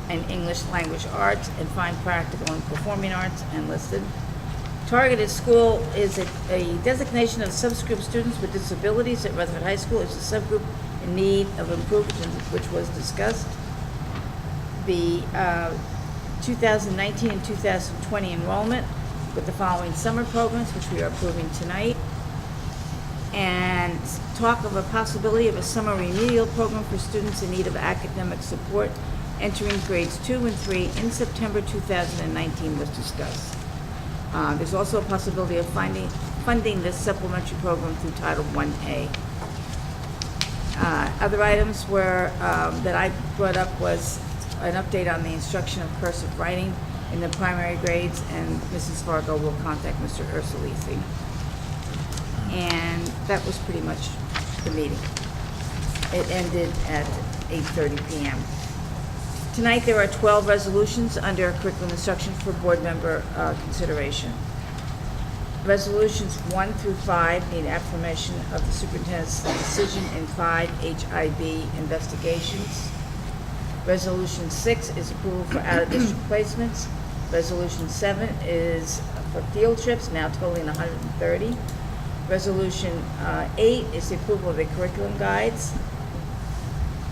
and English language arts, and fine practical and performing arts, and listed. Targeted school is a designation of subgroup students with disabilities at Rutherford High School. It's a subgroup in need of improvement, which was discussed. The 2019 and 2020 enrollment with the following summer programs, which we are approving tonight. And talk of a possibility of a summer remedial program for students in need of academic support entering grades 2 and 3 in September 2019 was discussed. There's also a possibility of funding this supplementary program through Title 1A. Other items were, that I brought up was an update on the instruction of cursive writing in the primary grades, and Mrs. Fargo will contact Mr. Ursulisi. And that was pretty much the meeting. It ended at 8:30 p.m. Tonight, there are 12 resolutions under curriculum instruction for board member consideration. Resolutions 1 through 5 need affirmation of the superintendent's decision in 5 HIB investigations. Resolution 6 is approval for out-of-district placements. Resolution 7 is for field trips, now totaling 130. Resolution 8 is the approval of the curriculum guides.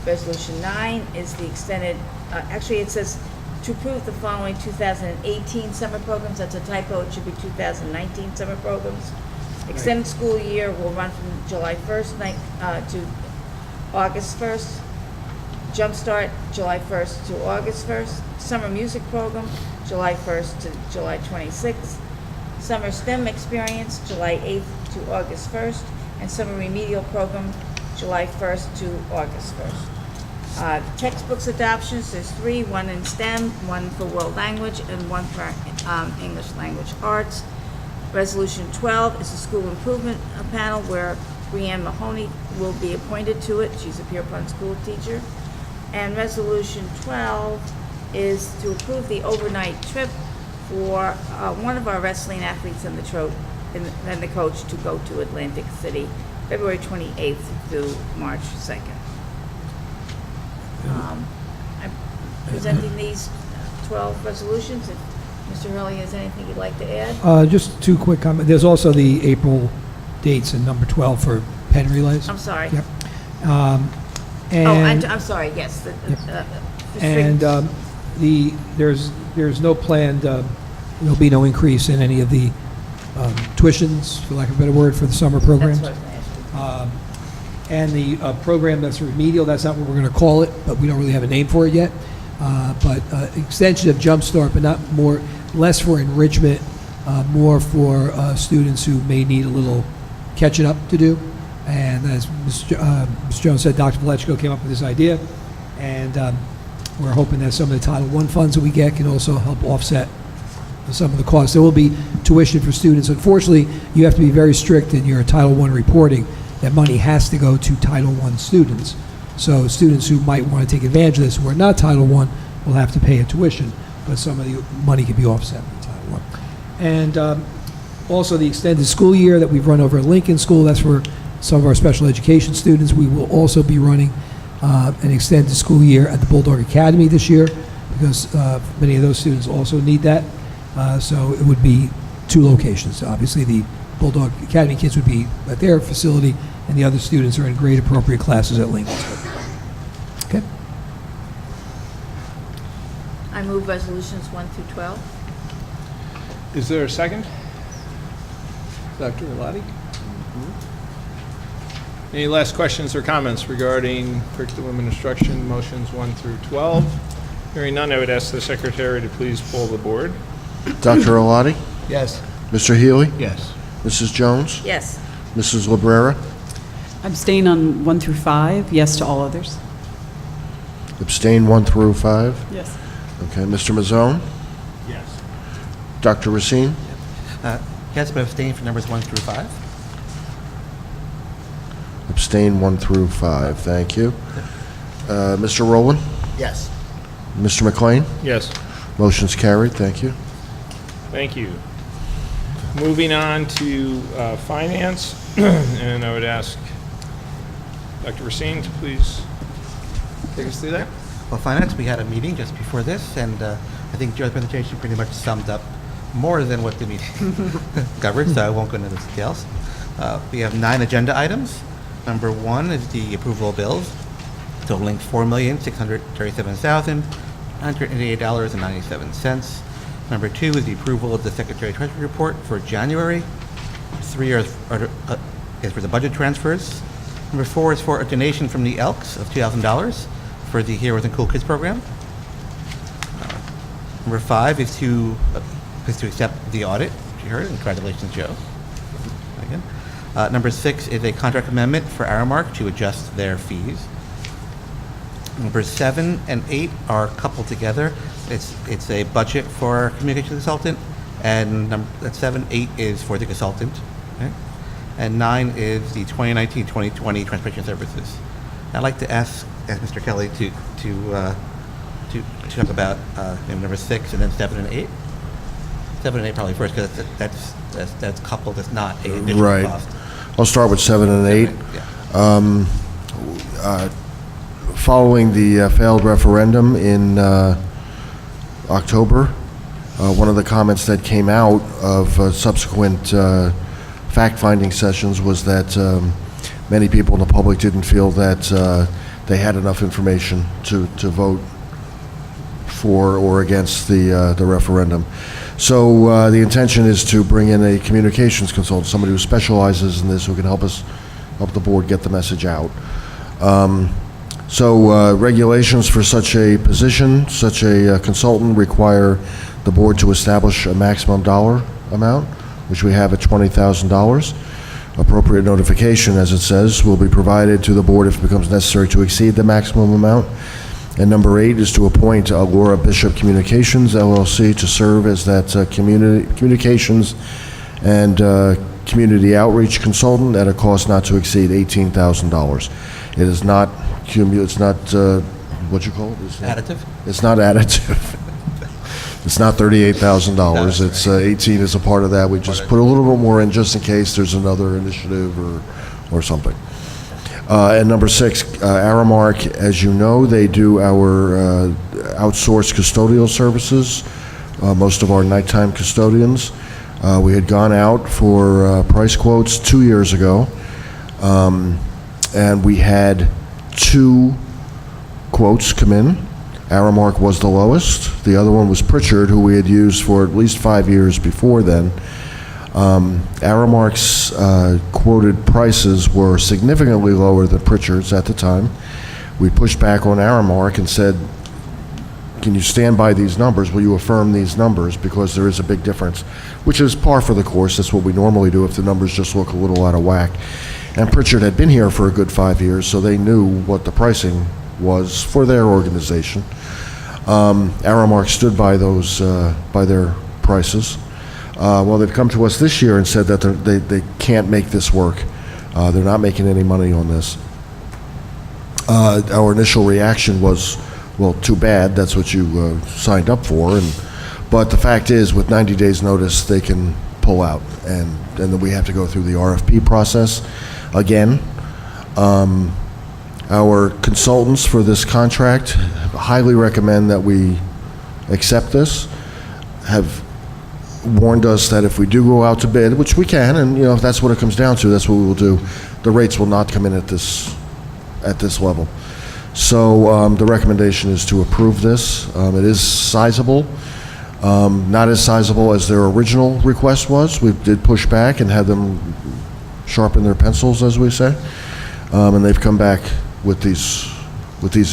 Resolution 9 is the extended, actually it says to approve the following 2018 summer programs. That's a typo, it should be 2019 summer programs. Extended school year will run from July 1st to August 1st. Jumpstart, July 1st to August 1st. Summer music program, July 1st to July 26th. Summer STEM experience, July 8th to August 1st. And summer remedial program, July 1st to August 1st. Textbooks adoptions, there's 3, 1 in STEM, 1 for world language, and 1 for English language arts. Resolution 12 is the school improvement panel where Brianne Mahoney will be appointed to it. She's a Pierpont school teacher. And Resolution 12 is to approve the overnight trip for one of our wrestling athletes and the coach to go to Atlantic City, February 28th through March 2nd. I'm presenting these 12 resolutions. If Mr. Hurley has anything you'd like to add? Just 2 quick comments. There's also the April dates in number 12 for pen relays. I'm sorry. Yep. I'm sorry, yes. There's no planned, there'll be no increase in any of the tuitions, for lack of a better word, for the summer programs. That's what I was going to ask you. And the program that's remedial, that's not what we're going to call it, but we don't really have a name for it yet. But extension of Jumpstart, but less for enrichment, more for students who may need a little catching up to do. And as Ms. Jones said, Dr. Valechko came up with this idea, and we're hoping that some of the Title I funds that we get can also help offset some of the costs. There will be tuition for students. Unfortunately, you have to be very strict in your Title I reporting. That money has to go to Title I students. So students who might want to take advantage of this who are not Title I will have to pay a tuition, but some of the money can be offset by Title I. And also the extended school year that we've run over at Lincoln School, that's for some of our special education students. We will also be running an extended school year at the Bulldog Academy this year because many of those students also need that. So it would be 2 locations. Obviously, the Bulldog Academy kids would be at their facility, and the other students are in grade appropriate classes at Lincoln. Okay. I move resolutions 1 through 12. Is there a second? Dr. Relati? Any last questions or comments regarding curriculum and instruction motions 1 through 12? Hearing none, I would ask the secretary to please poll the board. Dr. Alati? Yes. Mr. Healy? Yes. Mrs. Jones? Yes. Mrs. Librera? Abstain on 1 through 5, yes to all others. Abstain 1 through 5? Yes. Okay, Mr. Mazzone? Yes. Dr. Racine? Yes, but abstain for numbers 1 through 5. Abstain 1 through 5, thank you. Mr. Rowland? Yes. Mr. McLean? Yes. Motion's carried, thank you. Thank you. Moving on to finance, and I would ask Dr. Racine to please take us through that. Well, finance, we had a meeting just before this, and I think Joe's presentation pretty much summed up more than what the meeting covered, so I won't go into the details. We have 9 agenda items. Number 1 is the approval of bills totaling $4,637,188.97. Number 2 is the approval of the Secretary Treasury report for January. 3 is for the budget transfers. Number 4 is for a donation from the Elks of $2,000 for the Heroes and Cool Kids program. Number 5 is to accept the audit, which you heard, and congratulations, Joe. Again. Number 6 is a contract amendment for Aramark to adjust their fees. Numbers 7 and 8 are coupled together. It's a budget for our communication consultant, and 8 is for the consultant, okay? And 9 is the 2019-2020 transportation services. I'd like to ask Mr. Kelly to talk about number 6 and then 7 and 8. 7 and 8 probably first, because that's coupled. It's not a additional Right. cost. I'll start with 7 and 8. Yeah. Following the failed referendum in October, one of the comments that came out of subsequent fact-finding sessions was that many people in the public didn't feel that they had enough information to vote for or against the referendum. So the intention is to bring in a communications consultant, somebody who specializes in this, who can help the board get the message out. So regulations for such a position, such a consultant, require the board to establish a maximum dollar amount, which we have at $20,000. Appropriate notification, as it says, will be provided to the board if it becomes necessary to exceed the maximum amount. And number 8 is to appoint Laura Bishop Communications, LLC, to serve as that communications and community outreach consultant at a cost not to exceed $18,000. It is not it's not what you call it? Additive? It's not additive. It's not $38,000. It's 18 is a part of that. We just put a little bit more in just in case there's another initiative or something. And number 6, Aramark, as you know, they do our outsourced custodial services, most of our nighttime custodians. We had gone out for price quotes 2 years ago, and we had 2 quotes come in. Aramark was the lowest. The other one was Pritchard, who we had used for at least 5 years before then. Aramark's quoted prices were significantly lower than Pritchard's at the time. We pushed back on Aramark and said, can you stand by these numbers? Will you affirm these numbers? Because there is a big difference, which is par for the course. That's what we normally do if the numbers just look a little out of whack. And Pritchard had been here for a good 5 years, so they knew what the pricing was for their organization. Aramark stood by those, by their prices. Well, they've come to us this year and said that they can't make this work. They're not making any money on this. Our initial reaction was, well, too bad, that's what you signed up for. But the fact is, with 90 days notice, they can pull out, and then we have to go through the RFP process again. Our consultants for this contract highly recommend that we accept this, have warned us that if we do go out to bid, which we can, and if that's what it comes down to, that's what we will do, the rates will not come in at this level. So the recommendation is to approve this. It is sizable, not as sizable as their original request was. We did push back and had them sharpen their pencils, as we say, and they've come back with these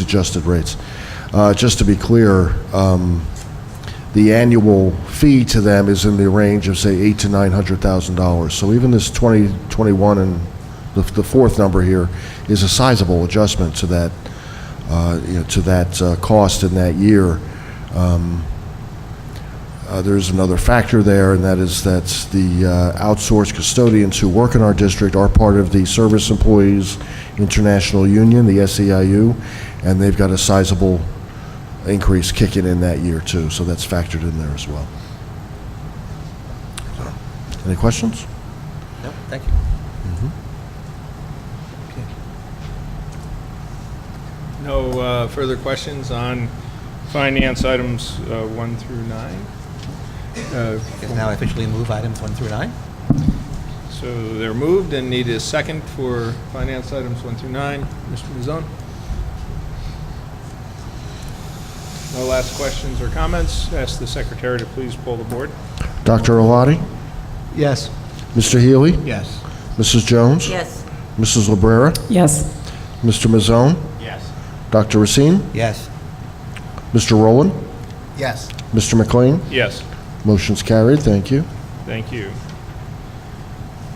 adjusted rates. Just to be clear, the annual fee to them is in the range of, say, $800,000 to $900,000. So even this 2021 and the fourth number here is a sizable adjustment to that, to that cost in that year. There's another factor there, and that is that the outsourced custodians who work in our district are part of the Service Employees International Union, the SEIU, and they've got a sizable increase kicking in that year too, so that's factored in there as well. So, any questions? No, thank you. No further questions on finance items 1 through 9? Is now officially move items 1 through 9? So they're moved and need a second for finance items 1 through 9. Mr. Mazzone? No last questions or comments. Ask the secretary to please poll the board. Dr. Alati? Yes. Mr. Healy? Yes. Mrs. Jones? Yes. Mrs. Lebrera? Yes. Mr. Mazzone? Yes. Dr. Racine? Yes. Mr. Rowland? Yes. Mr. McLean? Yes. Motion's carried. Thank you. Thank you.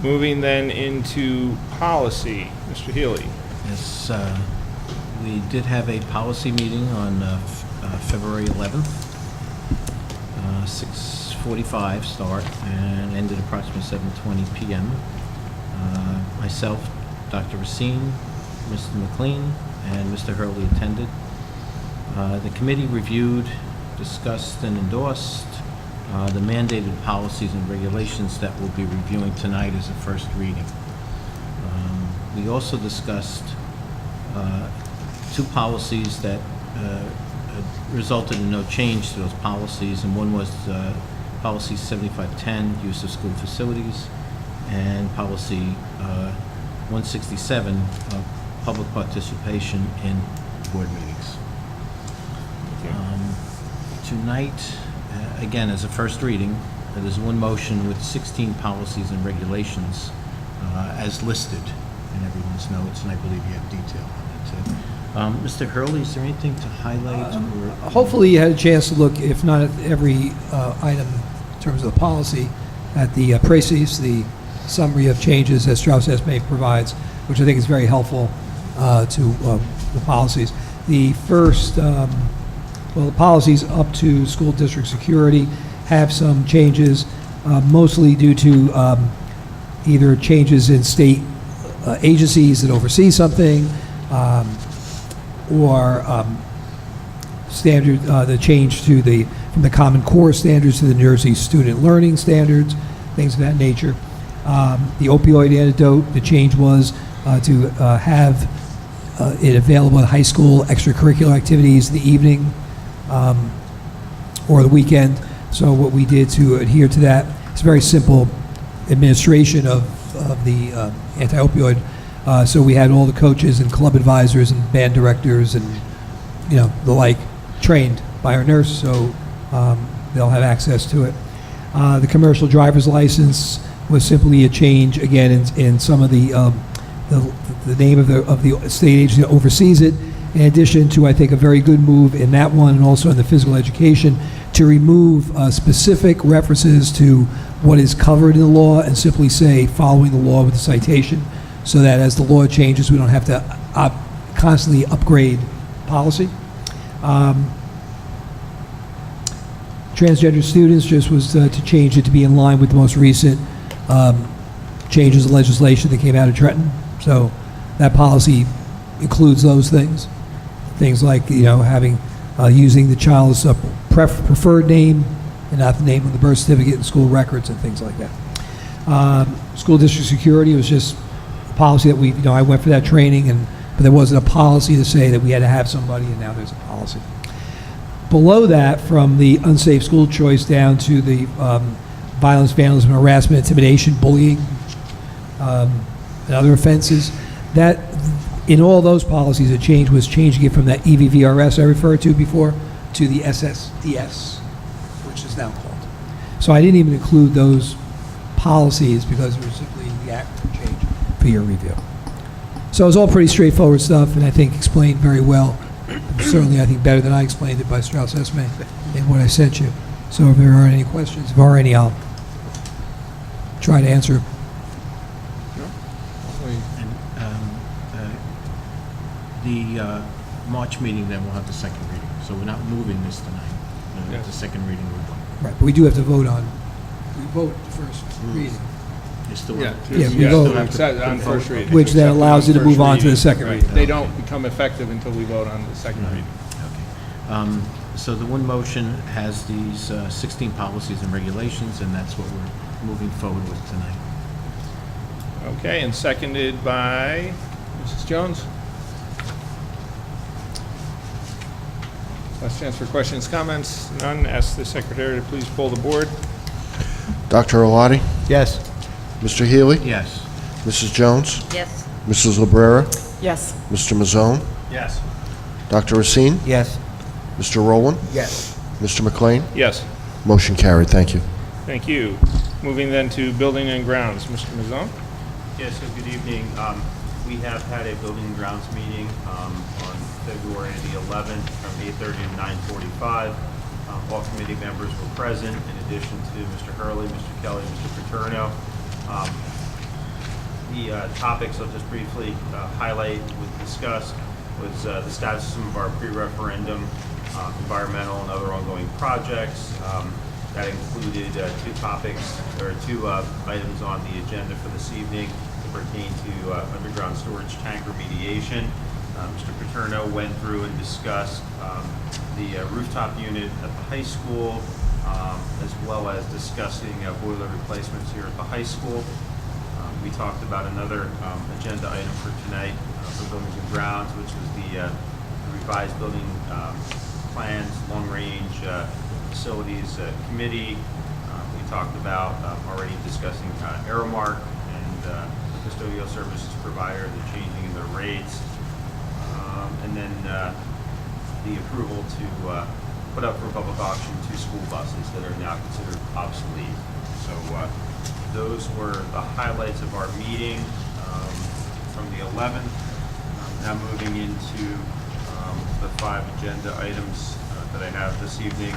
Moving then into policy. Mr. Healy? Yes, we did have a policy meeting on February 11th, 6:45 start, and ended approximately 7:20 p.m. Myself, Dr. Racine, Mr. McLean, and Mr. Hurley attended. The committee reviewed, discussed, and endorsed the mandated policies and regulations that we'll be reviewing tonight as a first reading. We also discussed two policies that resulted in no change to those policies, and one was Policy 7510, use of school facilities, and Policy 167, public participation in board meetings. Tonight, again, as a first reading, there's one motion with 16 policies and regulations as listed in everyone's notes, and I believe you have detail on it too. Mr. Hurley, is there anything to highlight? Or Hopefully you had a chance to look, if not at every item in terms of the policy, at the précis, the summary of changes that Strauss Esme provides, which I think is very helpful to the policies. The first, the policies up to school district security have some changes, mostly due to either changes in state agencies that oversee something, or standard, the change to from the Common Core standards to the New Jersey Student Learning Standards, things of that nature. The opioid antidote, the change was to have it available in high school extracurricular activities in the evening or the weekend. So what we did to adhere to that, it's very simple administration of the anti-opioid. So we had all the coaches and club advisors and band directors and the like trained by our nurse, so they'll have access to it. The commercial driver's license was simply a change again in some of the name of the state agency that oversees it. In addition to, I think, a very good move in that one, and also in the physical education, to remove specific references to what is covered in the law and simply say following the law with a citation, so that as the law changes, we don't have to constantly upgrade policy. Transgender students just was to change it to be in line with the most recent changes in legislation that came out of Trenton. So that policy includes those things. Things like, having, using the child's preferred name and not the name on the birth certificate and school records and things like that. School district security was just a policy that I went for that training, but there wasn't a policy to say that we had to have somebody, and now there's a policy. Below that, from the unsafe school choice down to the violence, vandalism, harassment, intimidation, bullying, and other offenses, that in all those policies, a change was changing it from that EVVRS I referred to before to the SSDS, which is now called. So I didn't even include those policies because it was simply the act change for your review. So it was all pretty straightforward stuff, and I think explained very well. Certainly, I think better than I explained it by Strauss Esme in what I sent you. So if there are any questions, if there are any, I'll try to answer. the March meeting, then we'll have the second reading. So we're not moving this tonight. The second reading will go. Right, but we do have to vote we vote the first reading. You still Yeah, have we vote. on first reading. Which then Accept allows on you to move first on to the reading. second Right. reading. They don't become effective until we vote on the second reading. Okay. So the one motion has these 16 policies and regulations, and that's what we're moving forward with tonight. Okay, and seconded by Mrs. Jones. Last chance for questions, comments. None. Ask the secretary to please poll the board. Dr. Alati? Yes. Mr. Healy? Yes. Mrs. Jones? Yes. Mrs. Cabrera? Yes. Mr. Mazzone? Yes. Dr. Racine? Yes. Mr. Rowland? Yes. Mr. McLean? Yes. Motion carried. Thank you. Thank you. Moving then to building and grounds. Mr. Mazzone? Yes, so good evening. We have had a building and grounds meeting on February the 11th from 8:30 to 9:45. All committee members were present, in addition to Mr. Hurley, Mr. Kelly, Mr. Paterno. The topics I'll just briefly highlight, discuss, was the status of some of our pre-referendum environmental and other ongoing projects. That included two items on the agenda for this evening that pertain to underground storage tank remediation. Mr. Paterno went through and discussed the rooftop unit at the high school, as well as discussing boiler replacements here at the high school. We talked about another agenda item for tonight for buildings and grounds, which was the revised building plans, long-range facilities committee. We talked about already discussing Aramark and the custodial services provider, the changing in their rates, and then the approval to put up for public auction 2 school buses that are now considered obsolete. So those were the highlights of our meeting from the 11th. Now moving into the 5 agenda items that I have this evening.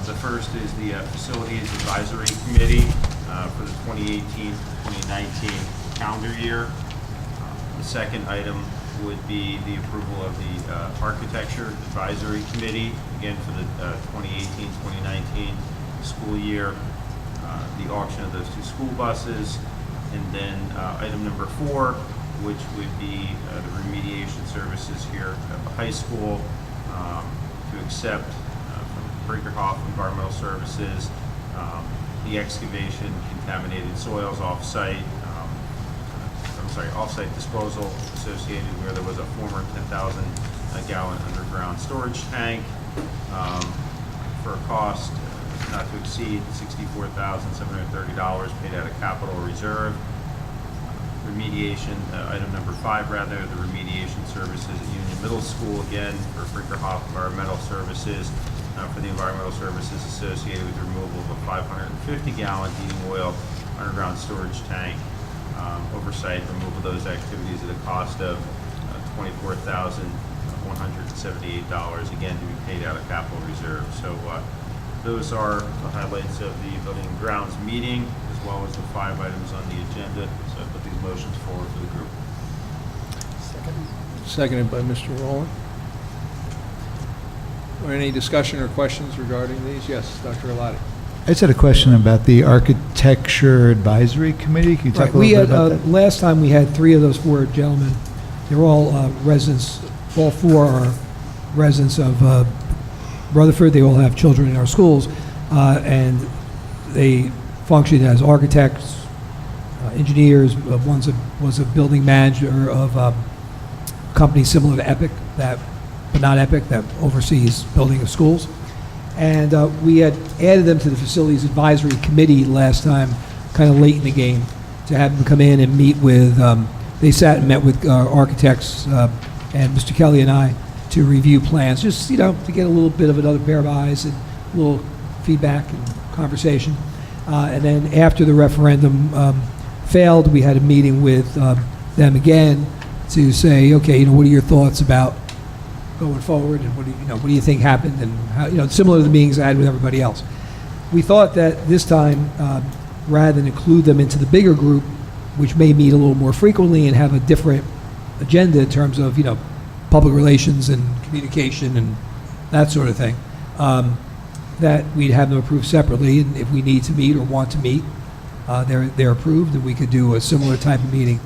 The first is the Facilities Advisory Committee for the 2018-2019 calendar year. The second item would be the approval of the Architecture Advisory Committee, again for the 2018-2019 school year. The auction of those 2 school buses, and then item number 4, which would be the remediation services here at the high school, to accept from Brinkerhoff Environmental Services the excavation contaminated soils off-site, off-site disposal associated where there was a former 10,000 gallon underground storage tank for a cost not to exceed $64,730 paid out of capital reserve. Remediation, item number 5 rather, the remediation services at Union Middle School, again for Brinkerhoff Environmental Services, for the environmental services associated with the removal of a 550 gallon heating oil underground storage tank. Oversight, removal of those activities at a cost of $24,178, again to be paid out of capital reserve. So those are the highlights of the building and grounds meeting, as well as the 5 items on the agenda. So I put these motions forward for the group. Seconded by Mr. Rowland. Or any discussion or questions regarding these? Yes, Dr. Alati. I just had a question about the Architecture Advisory Committee. Can you talk a little bit about that? Last time we had 3 of those 4 gentlemen. They're all residents, all 4 are residents of Rutherford. They all have children in our schools, and they function as architects, engineers. One was a building manager of a company similar to Epic, but not Epic, that oversees building of schools. And we had added them to the Facilities Advisory Committee last time, kind of late in the game, to have them come in and meet with, they sat and met with architects and Mr. Kelly and I to review plans, just, to get a little bit of another pair of eyes and a little feedback and conversation. And then after the referendum failed, we had a meeting with them again to say, okay, what are your thoughts about going forward, and what do you think happened, and how, similar to the meetings I had with everybody else. We thought that this time, rather than include them into the bigger group, which may meet a little more frequently and have a different agenda in terms of, public relations and communication and that sort of thing, that we'd have them approved separately, and if we need to meet or want to meet, they're approved, and we could do a similar type of meeting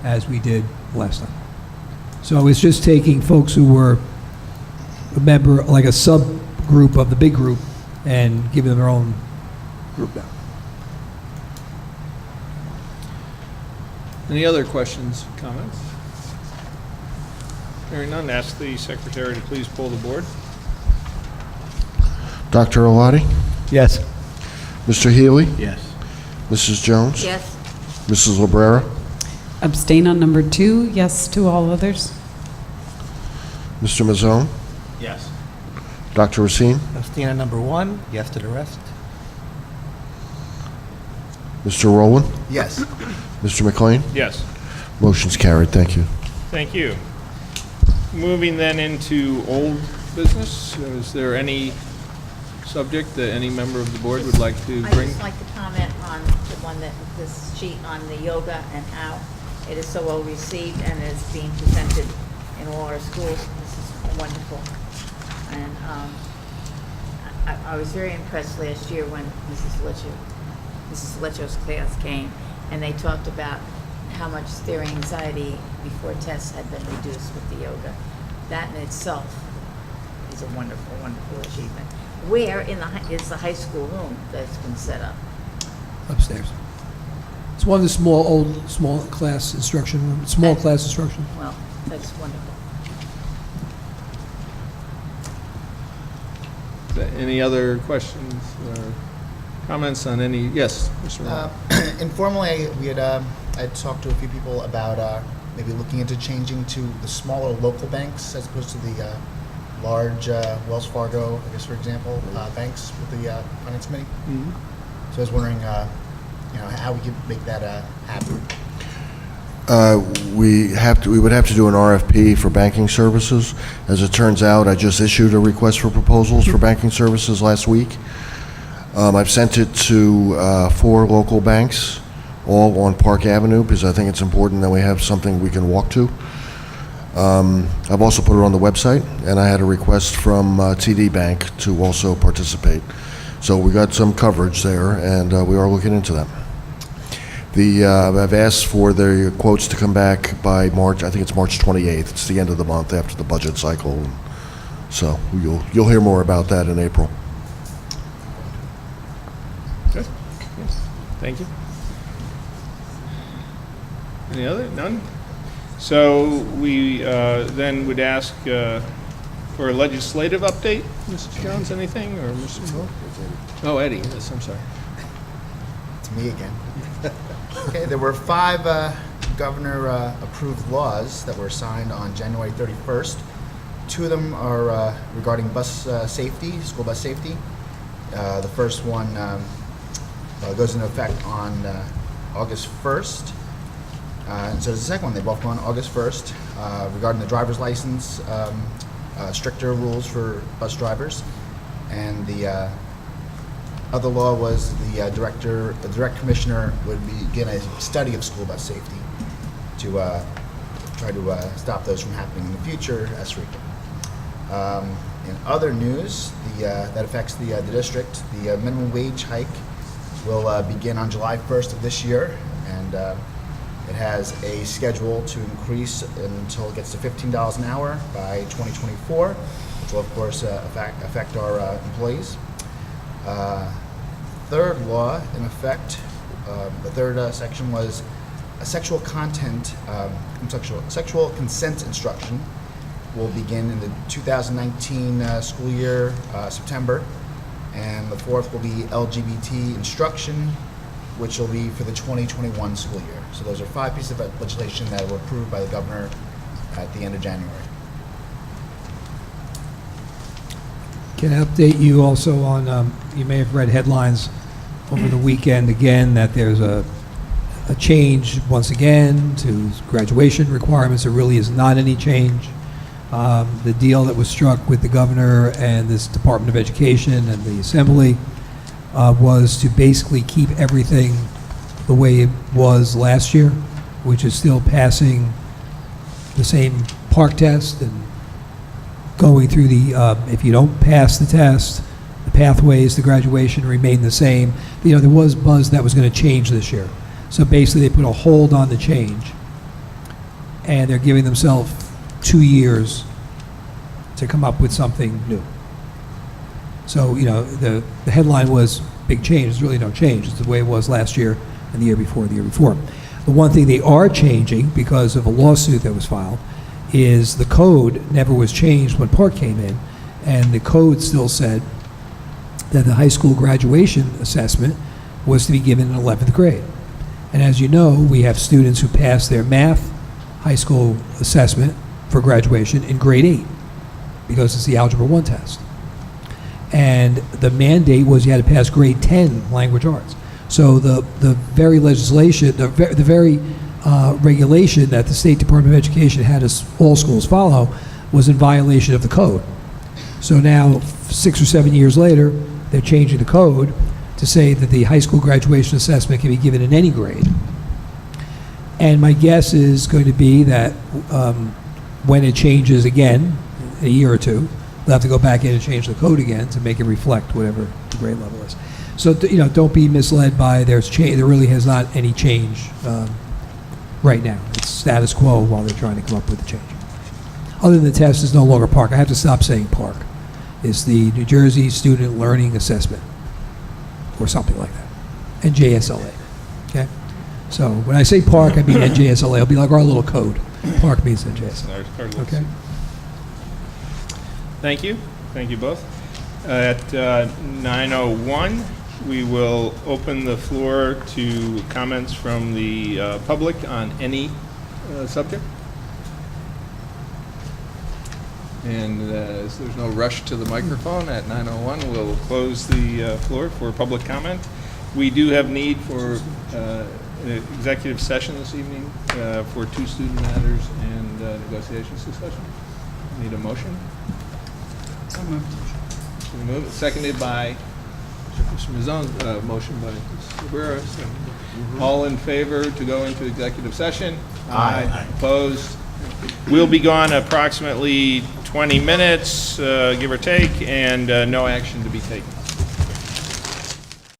as we did last time. So it's just taking folks who were a member, like a subgroup of the big group, and giving them their own group now. Any other questions, comments? Hearing none, ask the secretary to please pull the board. Dr. Alati? Yes. Mr. Healy? Yes. Mrs. Jones? Yes. Mrs. Lebrera? Abstain on number 2, yes to all others. Mr. Mazzone? Yes. Dr. Racine? Abstain on number 1, yes to the rest. Mr. Rowland? Yes. Mr. McLean? Yes. Motion's carried. Thank you. Thank you. Moving then into old business, is there any subject that any member of the board would like to I'd bring? just like to comment on the one that, this sheet on the yoga and how it is so well received and is being presented in all our schools. This is wonderful. And I was very impressed last year when Mrs. Lecho's class came and they talked about how much their anxiety before tests had been reduced with the yoga. That in itself is a wonderful, wonderful achievement. Where is the high school room that's been set up? Upstairs. It's one of the small class instruction rooms, class instruction. Well, that's wonderful. Any other questions or comments on any? Yes, Mr. Rowe. Informally, I had talked to a few people about maybe looking into changing to the smaller local banks as opposed to the large Wells Fargo, I guess, for example, banks with the finance committee. Mhm. So I was wondering, how we could make that happen. We would have to do an RFP for banking services. As it turns out, I just issued a request for proposals for banking services last week. I've sent it to 4 local banks, all on Park Avenue, because I think it's important that we have something we can walk to. I've also put it on the website, and I had a request from TD Bank to also participate. So we got some coverage there, and we are looking into that. I've asked for the quotes to come back by March. I think it's March 28th. It's the end of the month after the budget cycle. So you'll hear more about that in April. Good. Thank you. Any other? None? So we then would ask for a legislative update. Mrs. Jones, anything? Or Mr. Moore? Oh, Eddie, yes, I'm sorry. It's me again. Okay, there were 5 governor-approved laws that were signed on January 31st. 2 of them are regarding bus safety, school bus safety. The first one goes into effect on August 1st. And so the second one, they both go on August 1st, regarding the driver's license, stricter rules for bus drivers. And the other law was the direct commissioner would begin a study of school bus safety to try to stop those from happening in the future as frequent. In other news, that affects the district, the minimum wage hike will begin on July 1st of this year, and it has a schedule to increase until it gets to $15 an hour by 2024, which will of course affect our employees. Third law in effect, the third section was a sexual consent instruction will begin in the 2019 school year, September, and the fourth will be LGBT instruction, which will be for the 2021 school year. So those are 5 pieces of legislation that were approved by the governor at the end of January. Can I update you also on, you may have read headlines over the weekend again, that there's a change once again to graduation requirements. There really is not any change. The deal that was struck with the governor and this Department of Education and the Assembly was to basically keep everything the way it was last year, which is still passing the same park test and going through the, if you don't pass the test, the pathways to graduation remain the same. You know, there was buzz that was going to change this year. So basically they put a hold on the change, and they're giving themselves 2 years to come up with something new. So, you know, the headline was big change. There's really no change. It's the way it was last year and the year before and the year before. The one thing they are changing because of a lawsuit that was filed is the code never was changed when Park came in, and the code still said that the high school graduation assessment was to be given in 11th grade. And as you know, we have students who pass their math high school assessment for graduation in grade 8 because it's the Algebra 1 test. And the mandate was you had to pass grade 10 language arts. So the very legislation, the very regulation that the State Department of Education had us all schools follow was in violation of the code. So now, 6 or 7 years later, they're changing the code to say that the high school graduation assessment can be given in any grade. And my guess is going to be that when it changes again, a year or two, they'll have to go back in and change the code again to make it reflect whatever the grade level is. So, don't be misled by there really has not any change right now. It's status quo while they're trying to come up with a change. Other than the test is no longer PARC. I have to stop saying PARC. It's the New Jersey Student Learning Assessment, or something like that, and JSLA. Okay? So when I say PARC, I mean NJSLA. It'll be like our little code. PARC means NJSLA. Okay? Thank you. Thank you both. At 9:01, we will open the floor to comments from the public on any subject. And as there's no rush to the microphone, at 9:01, we'll close the floor for public comment. We do have need for an executive session this evening for 2 student matters and negotiations discussion. Need a motion? So moved. Moved, seconded by Mr. Mazzone, motion by Mr. Rivera. All in favor to go into executive session? Aye. Opposed? We'll be gone approximately 20 minutes, give or take, and no action to be taken.